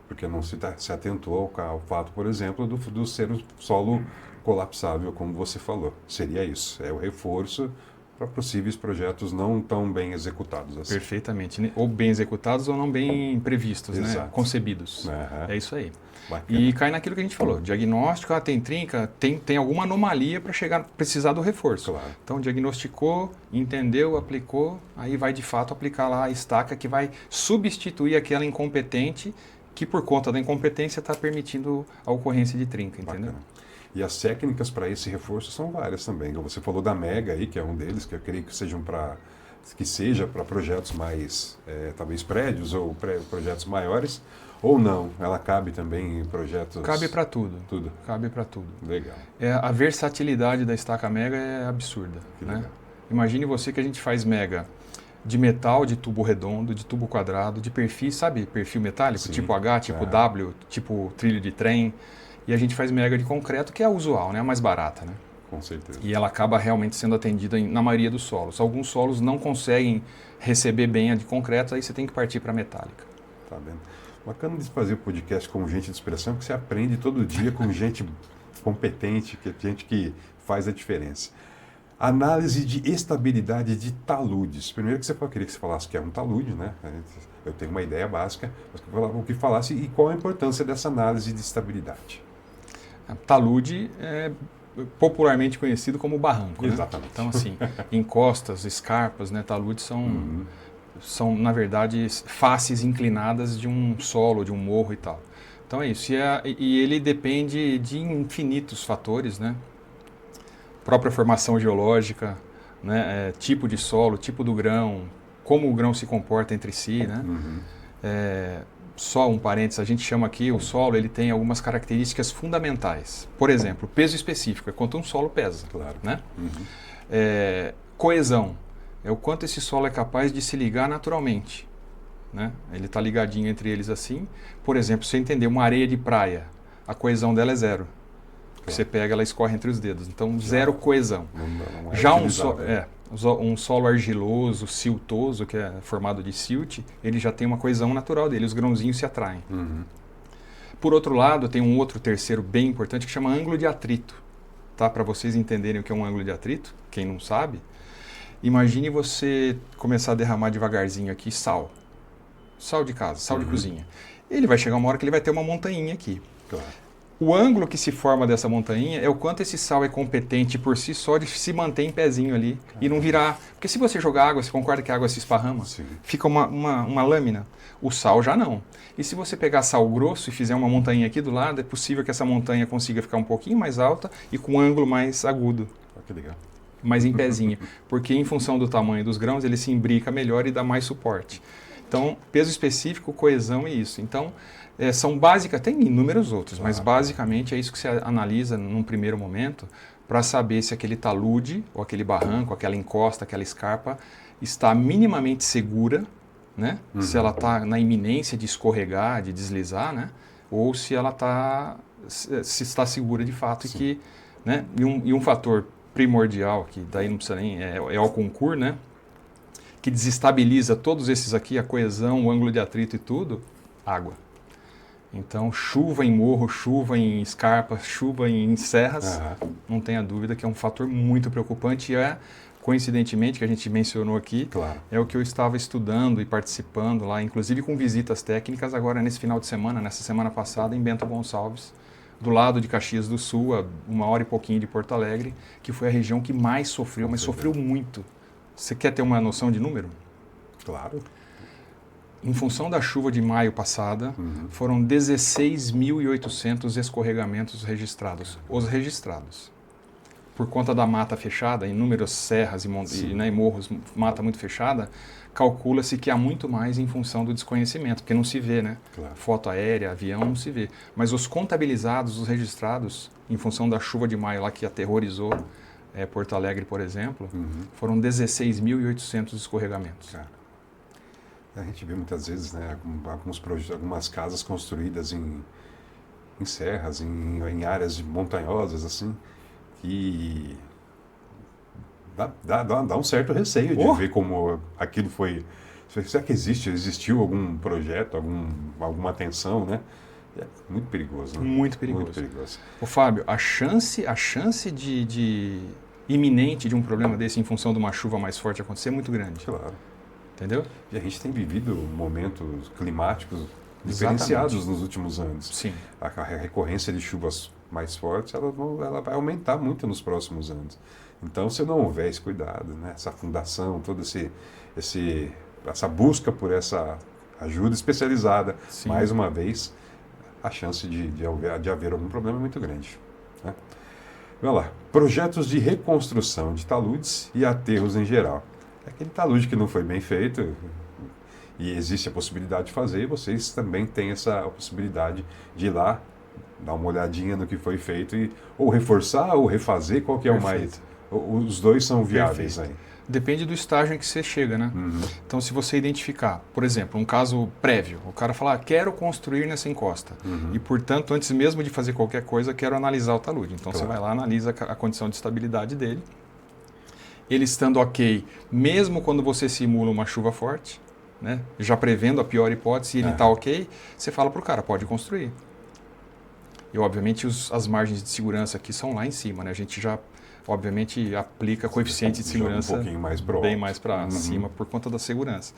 porque não se atentou ao fato, por exemplo, do ser o solo colapsável, como você falou. Seria isso, é o reforço para possíveis projetos não tão bem executados assim. Perfeitamente, ou bem executados ou não bem previstos, né? Concebidos. É isso aí. Bacana. E cai naquilo que a gente falou, diagnóstico, tem trinca, tem alguma anomalia para precisar do reforço. Claro. Então diagnosticou, entendeu, aplicou, aí vai de fato aplicar lá a estaca que vai substituir aquela incompetente que por conta da incompetência está permitindo a ocorrência de trinca, entendeu? Bacana. E as técnicas para esse reforço são várias também. Você falou da Mega aí, que é um deles, que eu creio que seja para projetos mais, talvez prédios ou projetos maiores, ou não? Ela cabe também em projetos... Cabe para tudo. Tudo. Cabe para tudo. Legal. A versatilidade da estaca Mega é absurda, né? Imagine você que a gente faz Mega de metal, de tubo redondo, de tubo quadrado, de perfil, sabe? Perfil metálico, Sim. tipo H, tipo W, tipo trilho de trem. E a gente faz Mega de concreto, que é a usual, né? A mais barata, né? Com certeza. E ela acaba realmente sendo atendida na maioria dos solos. Alguns solos não conseguem receber bem a de concreto, aí você tem que partir para a metálica. Tá vendo? Bacana de fazer podcast com gente de expressão, que você aprende todo dia com gente competente, gente que faz a diferença. Análise de estabilidade de taludes. Primeiro que eu queria que você falasse o que é um talude, né? Eu tenho uma ideia básica, mas o que falasse e qual a importância dessa análise de estabilidade. Talude é popularmente conhecido como barranco. Exatamente. Né? Então, assim, encostas, escarpas, né? Taludes são, na verdade, faces inclinadas de um solo, de um morro e tal. Então é isso. E ele depende de infinitos fatores, né? Própria formação geológica, né? Tipo de solo, tipo do grão, como o grão se comporta entre si, né? Só um parênteses, a gente chama aqui o solo, ele tem algumas características fundamentais. Por exemplo, peso específico, é quanto um solo pesa. Claro. Né? Coesão, é o quanto esse solo é capaz de se ligar naturalmente. Né? Ele está ligadinho entre eles assim. Por exemplo, se você entender uma areia de praia, a coesão dela é zero. Você pega, ela escorre entre os dedos. Então, zero coesão. Não é Já utilizável. um solo argiloso, siltoso, que é formado de silt, ele já tem uma coesão natural dele, os grãozinhos se atraem. Por outro lado, tem um outro terceiro bem importante que chama ângulo de atrito. Tá? Para vocês entenderem o que é um ângulo de atrito, quem não sabe, imagine você começar a derramar devagarzinho aqui sal. Sal de casa, sal de cozinha. Ele vai chegar uma hora que ele vai ter uma montanha aqui. Claro. O ângulo que se forma dessa montanha é o quanto esse sal é competente por si só de se manter em pezinho ali e não virar. Porque se você jogar água, você concorda que a água se esparrama? Sim. Fica uma lâmina. O sal já não. E se você pegar sal grosso e fizer uma montanha aqui do lado, é possível que essa montanha consiga ficar um pouquinho mais alta e com um ângulo mais agudo. Que legal. Mais em pezinho. Porque em função do tamanho dos grãos, ele se imbrica melhor e dá mais suporte. Então, peso específico, coesão e isso. Então, são básicas, tem inúmeros outros, mas basicamente é isso que você analisa num primeiro momento para saber se aquele talude, ou aquele barranco, aquela encosta, aquela escarpa está minimamente segura, né? Se ela está na iminência de escorregar, de deslizar, né? Ou se ela se está segura de fato. E que, né? E um fator primordial, que daí não precisa nem, é o concurso, né? Que desestabiliza todos esses aqui, a coesão, o ângulo de atrito e tudo, água. Então, chuva em morro, chuva em escarpa, chuva em serras, não tenha dúvida que é um fator muito preocupante e coincidentemente, que a gente mencionou aqui, é o que eu estava estudando e participando lá, inclusive com visitas técnicas agora nesse final de semana, nessa semana passada, em Bento Gonçalves, do lado de Caxias do Sul, a 1 hora e pouquinho de Porto Alegre, que foi a região que mais sofreu, mas sofreu muito. Você quer ter uma noção de número? Claro. Em função da chuva de maio passada, foram 16.800 escorregamentos registrados. Os registrados. Por conta da mata fechada, inúmeras serras e morros, mata muito fechada, calcula-se que há muito mais em função do desconhecimento, porque não se vê, né? Claro. Foto aérea, avião, não se vê. Mas os contabilizados, os registrados, em função da chuva de maio lá que aterrorizou Porto Alegre, por exemplo, foram 16.800 escorregamentos. Cara. A gente vê muitas vezes, né, algumas casas construídas em serras, em áreas montanhosas, assim, que dá um certo receio de ver como aquilo foi... Será que existiu algum projeto, alguma atenção, né? É muito perigoso, né? Muito perigoso. Muito perigoso. Ô, Fábio, a chance iminente de um problema desse em função de uma chuva mais forte acontecer é muito grande. Claro. Entendeu? E a gente tem vivido momentos climáticos diferenciados nos últimos anos. Sim. A recorrência de chuvas mais fortes, ela vai aumentar muito nos próximos anos. Então, se não houver esse cuidado, né, essa fundação, toda essa busca por essa ajuda especializada, mais uma vez, a chance de haver algum problema é muito grande. Né? Vamos lá. Projetos de reconstrução de taludes e aterros em geral. Aquele talude que não foi bem feito e existe a possibilidade de fazer, vocês também têm essa possibilidade de ir lá, dar uma olhadinha no que foi feito e ou reforçar ou refazer, qual que é o mais... Os dois são viáveis aí. Depende do estágio em que você chega, né? Então, se você identificar, por exemplo, um caso prévio, o cara falar, quero construir nessa encosta e, portanto, antes mesmo de fazer qualquer coisa, quero analisar o talude. Então, você vai lá, analisa a condição de estabilidade dele. Ele estando ok, mesmo quando você simula uma chuva forte, né, já prevendo a pior hipótese, ele está ok, você fala para o cara, pode construir. E, obviamente, as margens de segurança aqui são lá em cima, né? A gente já obviamente aplica coeficiente de segurança um pouquinho mais bem mais para cima por conta da segurança.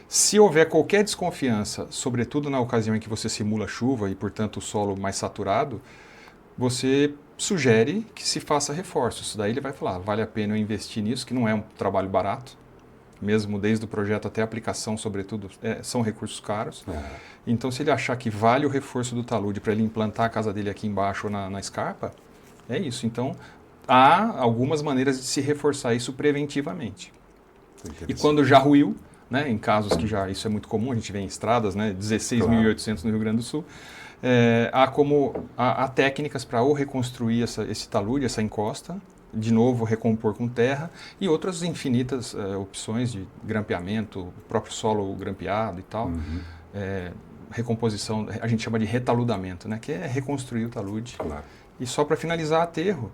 Se houver qualquer desconfiança, sobretudo na ocasião em que você simula chuva e, portanto, o solo mais saturado, você sugere que se faça reforços. Daí ele vai falar, vale a pena eu investir nisso, que não é um trabalho barato, mesmo desde o projeto até a aplicação, sobretudo, são recursos caros. Então, se ele achar que vale o reforço do talude para ele implantar a casa dele aqui embaixo ou na escarpa, é isso. Então, há algumas maneiras de se reforçar isso preventivamente. E quando já ruiu, né, em casos que já isso é muito comum, a gente vê em estradas, né, 16.800 no Rio Grande do Sul, há técnicas para ou reconstruir esse talude, essa encosta, de novo recompor com terra e outras infinitas opções de grampeamento, o próprio solo grampeado e tal, recomposição, a gente chama de retaludamento, né, que é reconstruir o talude. Claro. E só para finalizar, aterro,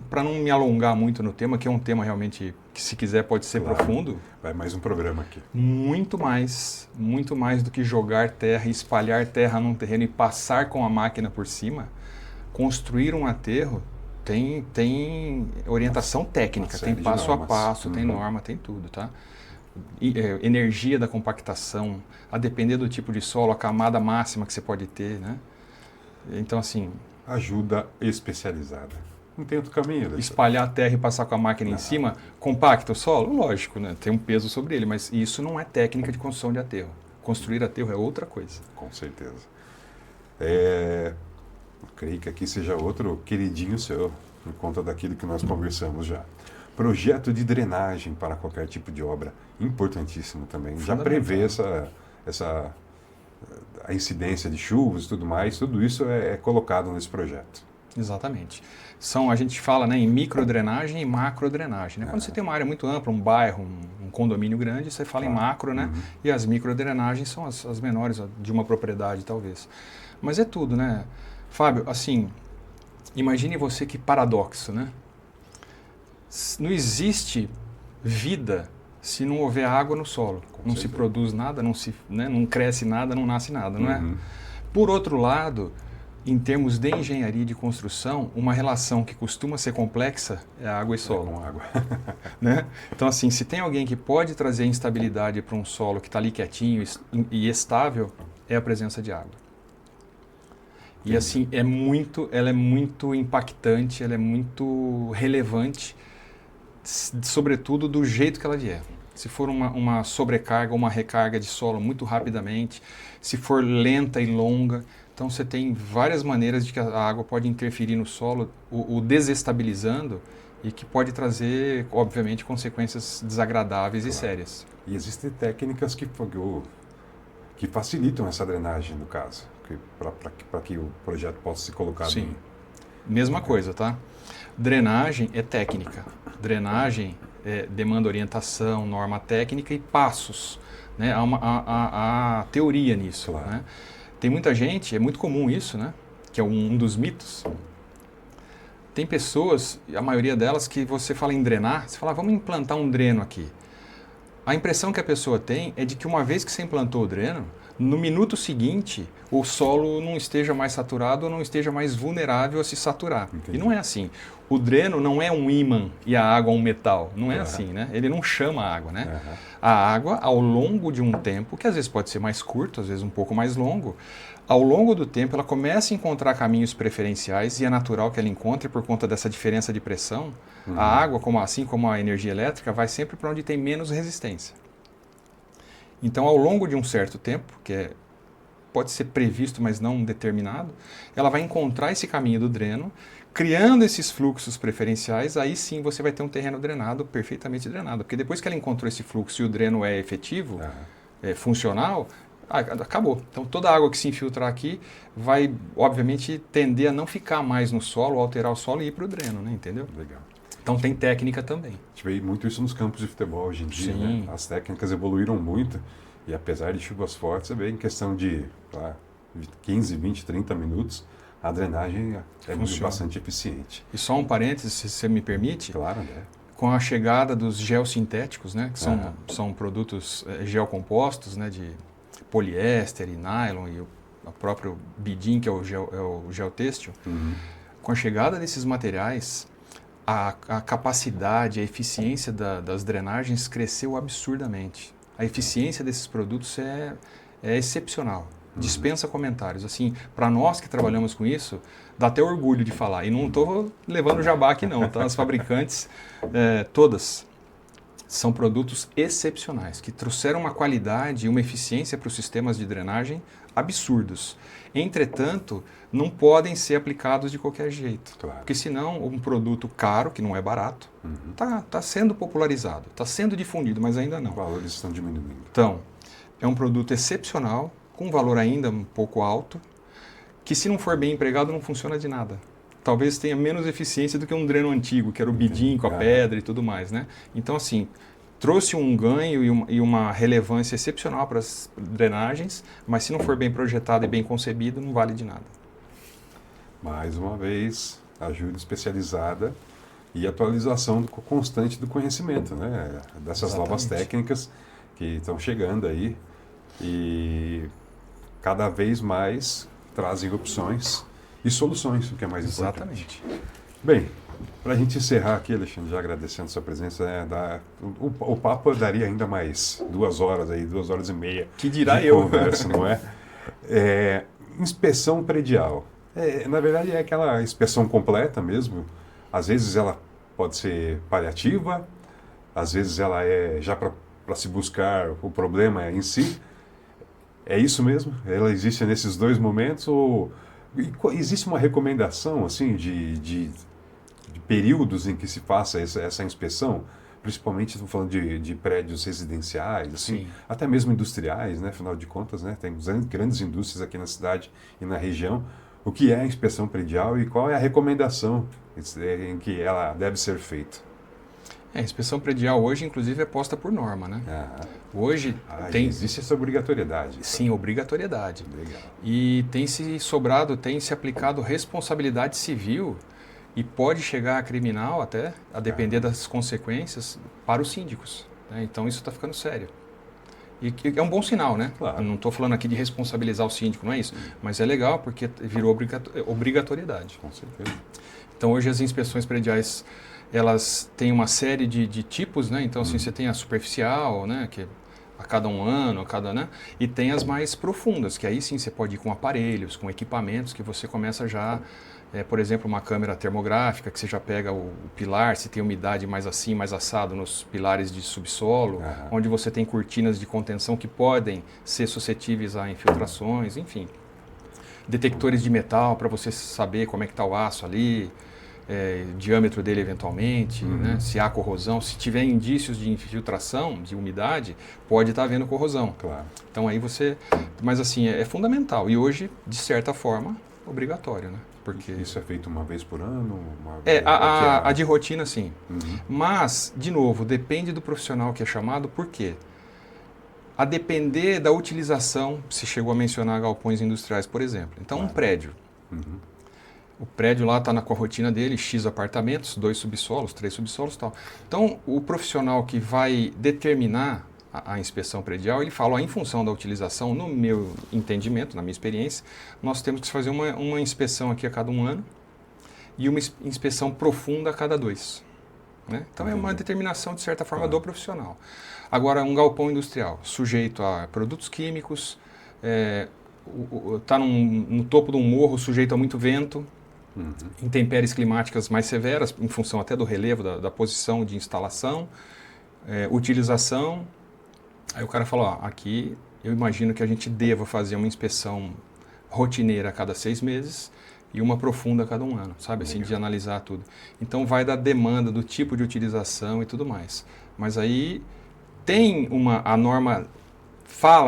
para não me alongar muito no tema, que é um tema realmente que, se quiser, pode ser profundo. Vai mais um programa aqui. Muito mais do que jogar terra e espalhar terra num terreno e passar com a máquina por cima. Construir um aterro tem orientação técnica, tem passo a passo, tem norma, tem tudo, tá? Energia da compactação, a depender do tipo de solo, a camada máxima que você pode ter, né? Então, assim... Ajuda especializada. Não tem outro caminho. Espalhar a terra e passar com a máquina em cima, compacta o solo? Lógico, né? Tem um peso sobre ele, mas isso não é técnica de construção de aterro. Construir aterro é outra coisa. Com certeza. Creio que aqui seja outro queridinho seu, por conta daquilo que nós conversamos já. Projeto de drenagem para qualquer tipo de obra, importantíssimo também. Já prevê a incidência de chuvas e tudo mais, tudo isso é colocado nesse projeto. Exatamente. A gente fala, né, em microdrenagem e macrodrenagem. Né? Quando você tem uma área muito ampla, um bairro, um condomínio grande, você fala em macro, né? E as microdrenagens são as menores de uma propriedade, talvez. Mas é tudo, né? Fábio, assim, imagine você que paradoxo, né? Não existe vida se não houver água no solo. Não se produz nada, não cresce nada, não nasce nada, não é? Por outro lado, em termos de engenharia de construção, uma relação que costuma ser complexa é água e solo. Com água. Né? Então, assim, se tem alguém que pode trazer instabilidade para um solo que está ali quietinho e estável, é a presença de água. E assim, ela é muito impactante, ela é muito relevante, sobretudo do jeito que ela vier. Se for uma sobrecarga, uma recarga de solo muito rapidamente, se for lenta e longa. Então você tem várias maneiras de que a água pode interferir no solo, o desestabilizando, e que pode trazer, obviamente, consequências desagradáveis e sérias. E existem técnicas que facilitam essa drenagem, no caso, para que o projeto possa ser colocado. Sim. Mesma coisa, tá? Drenagem é técnica. Drenagem demanda orientação, norma técnica e passos. Né? Há teoria nisso. Claro. Né? Tem muita gente, é muito comum isso, né? Que é um dos mitos. Tem pessoas, a maioria delas, que você fala em drenar, você fala, vamos implantar um dreno aqui. A impressão que a pessoa tem é de que uma vez que você implantou o dreno, no minuto seguinte, o solo não esteja mais saturado ou não esteja mais vulnerável a se saturar. Entendi. E não é assim. O dreno não é um ímã e a água um metal. Não é assim, né? Ele não chama a água, né? A água, ao longo de um tempo, que às vezes pode ser mais curto, às vezes um pouco mais longo, ao longo do tempo ela começa a encontrar caminhos preferenciais, e é natural que ela encontre por conta dessa diferença de pressão. A água, assim como a energia elétrica, vai sempre para onde tem menos resistência. Então, ao longo de um certo tempo, que pode ser previsto, mas não determinado, ela vai encontrar esse caminho do dreno, criando esses fluxos preferenciais. Aí sim você vai ter um terreno drenado, perfeitamente drenado. Porque depois que ela encontrou esse fluxo e o dreno é efetivo, funcional, acabou. Então, toda a água que se infiltrar aqui vai, obviamente, tender a não ficar mais no solo, alterar o solo e ir para o dreno, né? Entendeu? Legal. Então tem técnica também. A gente vê muito isso nos campos de futebol hoje em dia, Sim. né? As técnicas evoluíram muito, e apesar de chuvas fortes, você vê em questão de 15, 20, 30 minutos, a drenagem é bastante eficiente. E só um parênteses, se você me permite. Claro, né? Com a chegada dos geossintéticos, né, que são produtos geocompostos, né, de poliéster e nylon, e o próprio bidin, que é o geotêxtil, Com a chegada desses materiais, a capacidade, a eficiência das drenagens cresceu absurdamente. A eficiência desses produtos é excepcional. Dispensa comentários. Assim, para nós que trabalhamos com isso, dá até orgulho de falar. E não estou levando jabá aqui não, tá? As fabricantes, todas, são produtos excepcionais, que trouxeram uma qualidade e uma eficiência para os sistemas de drenagem absurdos. Entretanto, não podem ser aplicados de qualquer jeito. Claro. Porque senão um produto caro, que não é barato, tá sendo popularizado, está sendo difundido, mas ainda não. Os valores estão diminuindo. Então, é um produto excepcional, com um valor ainda um pouco alto, que se não for bem empregado não funciona de nada. Talvez tenha menos eficiência do que um dreno antigo, que era o bidim com a pedra e tudo mais, né? Então, assim, trouxe um ganho e uma relevância excepcional para as drenagens, mas se não for bem projetado e bem concebido, não vale de nada. Mais uma vez, ajuda especializada e atualização constante do conhecimento, né? Dessas novas técnicas que estão chegando aí e cada vez mais trazem opções e soluções, o que é mais importante. Exatamente. Bem, para a gente encerrar aqui, Alexandre, já agradecendo a sua presença, o papo daria ainda mais 2 horas aí, 2 horas e meia. Que dirá de eu. conversa, não é? Inspeção predial. Na verdade, é aquela inspeção completa mesmo. Às vezes ela pode ser paliativa, às vezes ela é já para se buscar o problema em si. É isso mesmo? Ela existe nesses 2 momentos? Ou existe uma recomendação assim de períodos em que se faça essa inspeção? Principalmente, estou falando de prédios residenciais, assim, até mesmo industriais, né? Afinal de contas, né? Tem grandes indústrias aqui na cidade e na região. O que é a inspeção predial e qual é a recomendação em que ela deve ser feita? A inspeção predial hoje, inclusive, é posta por norma, né? Hoje existe essa obrigatoriedade. Sim, obrigatoriedade. Legal. E tem se aplicado responsabilidade civil e pode chegar a criminal até, a depender das consequências, para os síndicos, né? Então isso está ficando sério. E é um bom sinal, né? Claro. Não estou falando aqui de responsabilizar o síndico, não é isso. Mas é legal porque virou obrigatoriedade. Com certeza. Então hoje as inspeções prediais, elas têm uma série de tipos, né? Então assim, você tem a superficial, né? Que a cada 1 ano, né? E tem as mais profundas, que aí sim você pode ir com aparelhos, com equipamentos, que você começa já, por exemplo, uma câmera termográfica, que você já pega o pilar, se tem umidade mais assim, mais assado nos pilares de subsolo, onde você tem cortinas de contenção que podem ser suscetíveis a infiltrações, enfim. Detectores de metal para você saber como é que está o aço ali, diâmetro dele eventualmente, né? Se há corrosão, se tiver indícios de infiltração, de umidade, pode estar havendo corrosão. Claro. Então aí você... Mas assim, é fundamental e hoje, de certa forma, obrigatório, né? Porque isso é feito uma vez por ano? A de rotina, sim. Mas, de novo, depende do profissional que é chamado, por quê? A depender da utilização, se chegou a mencionar galpões industriais, por exemplo. Então, um prédio. O prédio lá está com a rotina dele, X apartamentos, 2 subsolos, 3 subsolos e tal. Então, o profissional que vai determinar a inspeção predial, ele fala, em função da utilização, no meu entendimento, na minha experiência, nós temos que fazer uma inspeção aqui a cada 1 ano e uma inspeção profunda a cada 2. Né? Então, é uma determinação, de certa forma, do profissional. Agora, um galpão industrial, sujeito a produtos químicos, está no topo de um morro, sujeito a muito vento, intempéries climáticas mais severas, em função até do relevo, da posição de instalação, utilização. Aí o cara fala, aqui eu imagino que a gente deva fazer uma inspeção rotineira a cada 6 meses e uma profunda a cada 1 ano, sabe? Assim, de analisar tudo. Então vai da demanda, do tipo de utilização e tudo mais. Mas aí tem a norma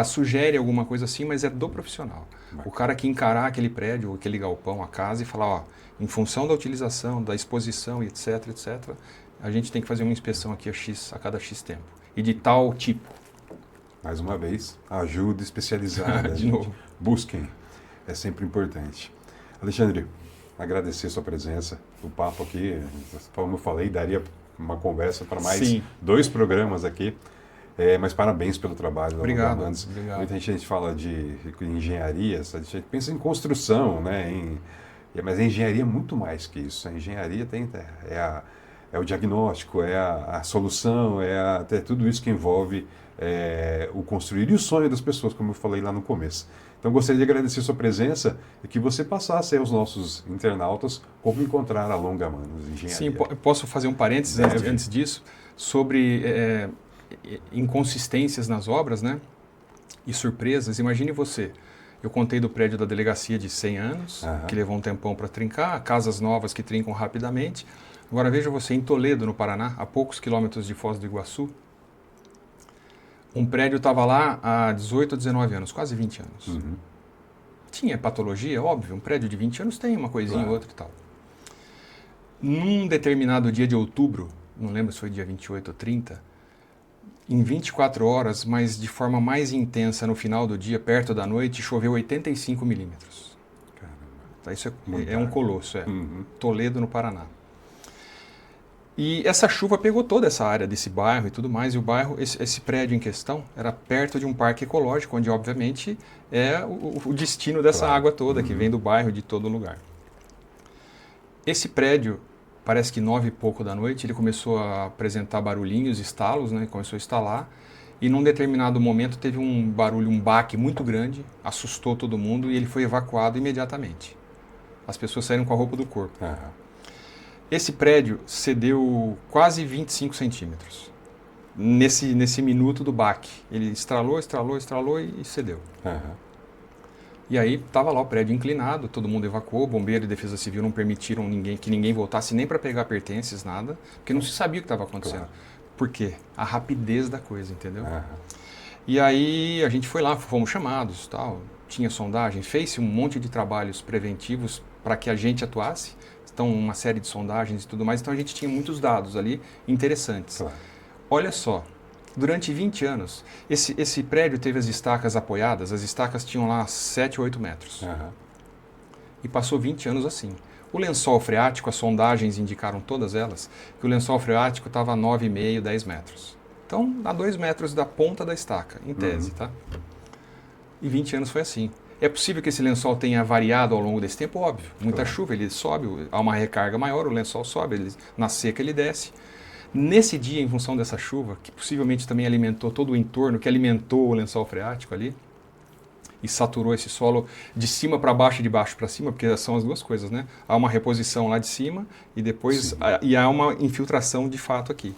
sugere alguma coisa assim, mas é do profissional. O cara que encarar aquele prédio, aquele galpão, a casa e falar, em função da utilização, da exposição, etc, a gente tem que fazer uma inspeção aqui a cada X tempo. E de tal tipo. Mais uma vez, ajuda especializada. De novo. Busquem. É sempre importante. Alexandre, agradecer a sua presença. O papo aqui, como eu falei, daria uma conversa para mais 2 programas aqui. Mas parabéns pelo trabalho. Obrigado. Muita gente fala de engenharia, a gente pensa em construção, né? Mas a engenharia é muito mais que isso. A engenharia é o diagnóstico, é a solução, é tudo isso que envolve o construir e o sonho das pessoas, como eu falei lá no começo. Então, gostaria de agradecer a sua presença e que você passasse aos nossos internautas como encontrar a Longa Manos Engenharia. Sim, posso fazer um parênteses antes disso, sobre inconsistências nas obras, né? E surpresas. Imagine você, eu contei do prédio da delegacia de 100 anos, que levou um tempão para trincar, casas novas que trincam rapidamente. Agora veja você, em Toledo, no Paraná, a poucos quilômetros de Foz do Iguaçu, um prédio estava lá há 18 ou 19 anos, quase 20 anos. Uhum. Tinha patologia, óbvio, um prédio de 20 anos tem uma coisinha ou outra e tal. Num determinado dia de outubro, não lembro se foi dia 28 ou 30, em 24 horas, mas de forma mais intensa no final do dia, perto da noite, choveu 85 milímetros. Caramba. Tá, isso é um colosso, Uhum. Toledo, no Paraná. E essa chuva pegou toda essa área desse bairro e tudo mais, e o bairro, esse prédio em questão, era perto de um parque ecológico, onde obviamente é o destino dessa água toda, que vem do bairro, de todo lugar. Esse prédio, parece que 9 e pouco da noite, ele começou a apresentar barulhinhos, estalos, né? Começou a estalar, e num determinado momento teve um barulho, um baque muito grande, assustou todo mundo e ele foi evacuado imediatamente. As pessoas saíram com a roupa do corpo. Uhum. Esse prédio cedeu quase 25 centímetros nesse minuto do baque. Ele estralou e cedeu. Uhum. E aí estava lá o prédio inclinado, todo mundo evacuou, bombeiro e defesa civil não permitiram que ninguém voltasse nem para pegar pertences, nada, porque não se sabia o que estava acontecendo. Claro. Por quê? A rapidez da coisa, entendeu? Uhum. E aí a gente foi lá, fomos chamados, tal, tinha sondagem, fez-se um monte de trabalhos preventivos para que a gente atuasse. Então, uma série de sondagens e tudo mais. Então, a gente tinha muitos dados ali interessantes. Claro. Olha só, durante 20 anos, esse prédio teve as estacas apoiadas, as estacas tinham lá 7 ou 8 metros. Uhum. E passou 20 anos assim. O lençol freático, as sondagens indicaram todas elas, que o lençol freático estava a 9,5, 10 metros. Então, a 2 metros da ponta da estaca, em tese, tá? E 20 anos foi assim. É possível que esse lençol tenha variado ao longo desse tempo? Óbvio. Muita chuva, ele sobe, há uma recarga maior, o lençol sobe, na seca ele desce. Nesse dia, em função dessa chuva, que possivelmente também alimentou todo o entorno, que alimentou o lençol freático ali, e saturou esse solo de cima para baixo e de baixo para cima, porque são as duas coisas, né? Há uma reposição lá de cima e depois há uma infiltração de fato aqui.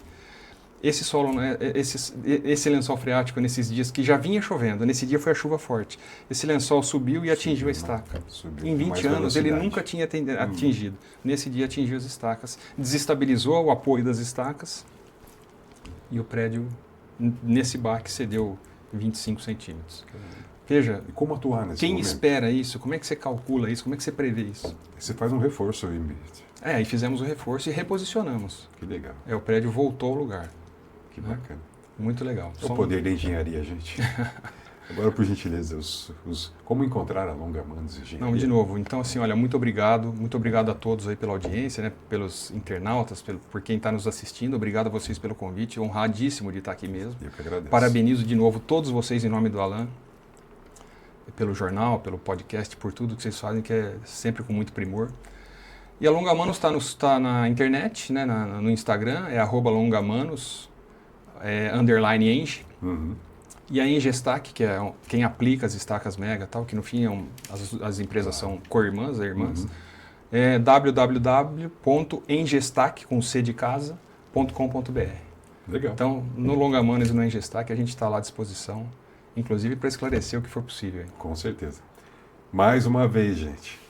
Esse solo, né, esse lençol freático nesses dias que já vinha chovendo, nesse dia foi a chuva forte. Esse lençol subiu e atingiu a estaca. Em 20 anos ele nunca tinha atingido. Nesse dia atingiu as estacas, desestabilizou o apoio das estacas e o prédio, nesse baque, cedeu 25 centímetros. Veja, E como atuar nesse quem momento? espera isso? Como é que você calcula isso? Como é que você prevê isso? Você faz um reforço aí. Aí fizemos o reforço e reposicionamos. Que legal. O prédio voltou ao lugar. Que bacana. Muito legal. É o poder da engenharia, gente. Agora, por gentileza, como encontrar a Longa Manos Engenharia? Não, de novo, então assim, olha, muito obrigado a todos aí pela audiência, né, pelos internautas, por quem está nos assistindo, obrigado a vocês pelo convite, honradíssimo de estar aqui mesmo. Eu que agradeço. Parabenizo de novo todos vocês em nome do Alan, pelo jornal, pelo podcast, por tudo que vocês fazem, que é sempre com muito primor. E a Longa Manos está na internet, né, no Instagram, é @longamanos, _eng. Uhum. E a Engestac, que é quem aplica as estacas mega, tal, que no fim as empresas são co-irmãs, irmãs, é www.engestac.com.br. Legal. Então, no Longa Manos e no Engestac, a gente está lá à disposição, inclusive para esclarecer o que for possível. Hein? Com certeza. Mais uma vez, gente,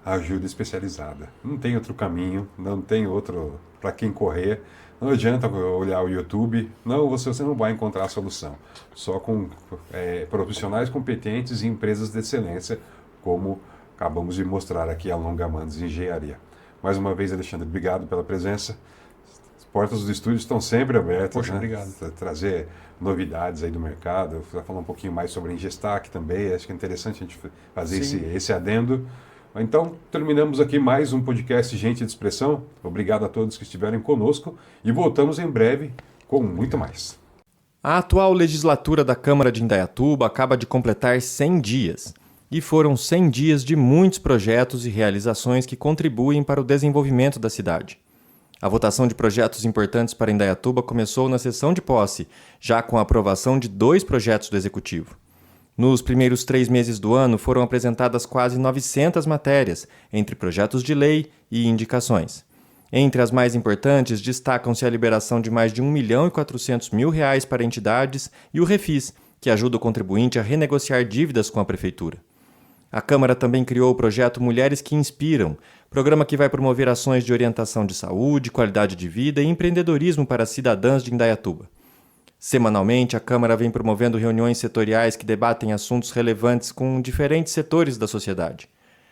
ajuda especializada. Não tem outro caminho, não tem outro para quem correr. Não adianta olhar o YouTube, você não vai encontrar a solução. Só com profissionais competentes e empresas de excelência, como acabamos de mostrar aqui a Longa Manos Engenharia. Mais uma vez, Alexandre, obrigado pela presença. As portas do estúdio estão sempre abertas. Poxa, né? obrigado. Trazer novidades aí do mercado, falar um pouquinho mais sobre a Engestac também, acho que é interessante a gente fazer esse adendo. Então, terminamos aqui mais um podcast Gente de Expressão. Obrigado a todos que estiveram conosco e voltamos em breve com muito mais. A atual legislatura da Câmara de Indaiatuba acaba de completar 100 dias E foram 100 dias de muitos projetos e realizações que contribuem para o desenvolvimento da cidade. A votação de projetos importantes para Indaiatuba começou na sessão de posse, já com a aprovação de 2 projetos do Executivo. Nos primeiros 3 meses do ano foram apresentadas quase 900 matérias, entre projetos de lei e indicações. Entre as mais importantes, destacam-se a liberação de mais de R$ 1.400.000 para entidades e o Refis, que ajuda o contribuinte a renegociar dívidas com a Prefeitura. A Câmara também criou o projeto Mulheres que Inspiram, programa que vai promover ações de orientação de saúde, qualidade de vida e empreendedorismo para cidadãs de Indaiatuba. Semanalmente, a Câmara vem promovendo reuniões setoriais que debatem assuntos relevantes com diferentes setores da sociedade.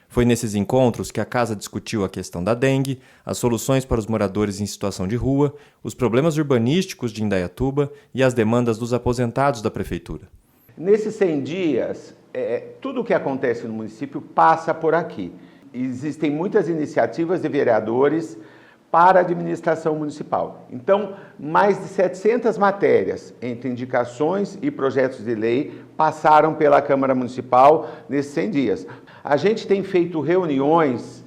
Foi nesses encontros que a Casa discutiu a questão da dengue, as soluções para os moradores em situação de rua, os problemas urbanísticos de Indaiatuba e as demandas dos aposentados da Prefeitura. Nesses 100 dias, tudo o que acontece no município passa por aqui. Existem muitas iniciativas de vereadores para a administração municipal. Então, mais de 700 matérias, entre indicações e projetos de lei, passaram pela Câmara Municipal nesses 100 dias. A gente tem feito reuniões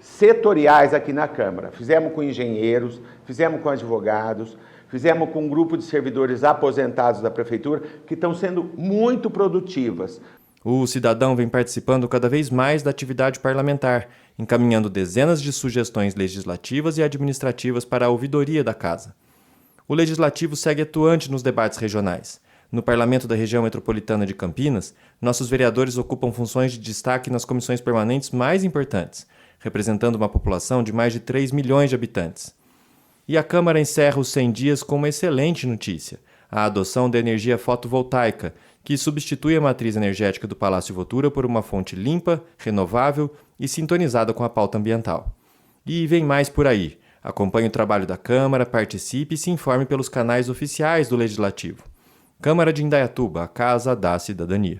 setoriais aqui na Câmara. Fizemos com engenheiros, fizemos com advogados, fizemos com um grupo de servidores aposentados da Prefeitura, que estão sendo muito produtivas. O cidadão vem participando cada vez mais da atividade parlamentar, encaminhando dezenas de sugestões legislativas e administrativas para a ouvidoria da Casa. O Legislativo segue atuante nos debates regionais. No Parlamento da Região Metropolitana de Campinas, nossos vereadores ocupam funções de destaque nas comissões permanentes mais importantes, representando uma população de mais de 3 milhões de habitantes. E a Câmara encerra os 100 dias com uma excelente notícia: a adoção da energia fotovoltaica, que substitui a matriz energética do Palácio Votura por uma fonte limpa, renovável e sintonizada com a pauta ambiental. E vem mais por aí. Acompanhe o trabalho da Câmara, participe e se informe pelos canais oficiais do Legislativo. Câmara de Indaiatuba, a Casa da Cidadania.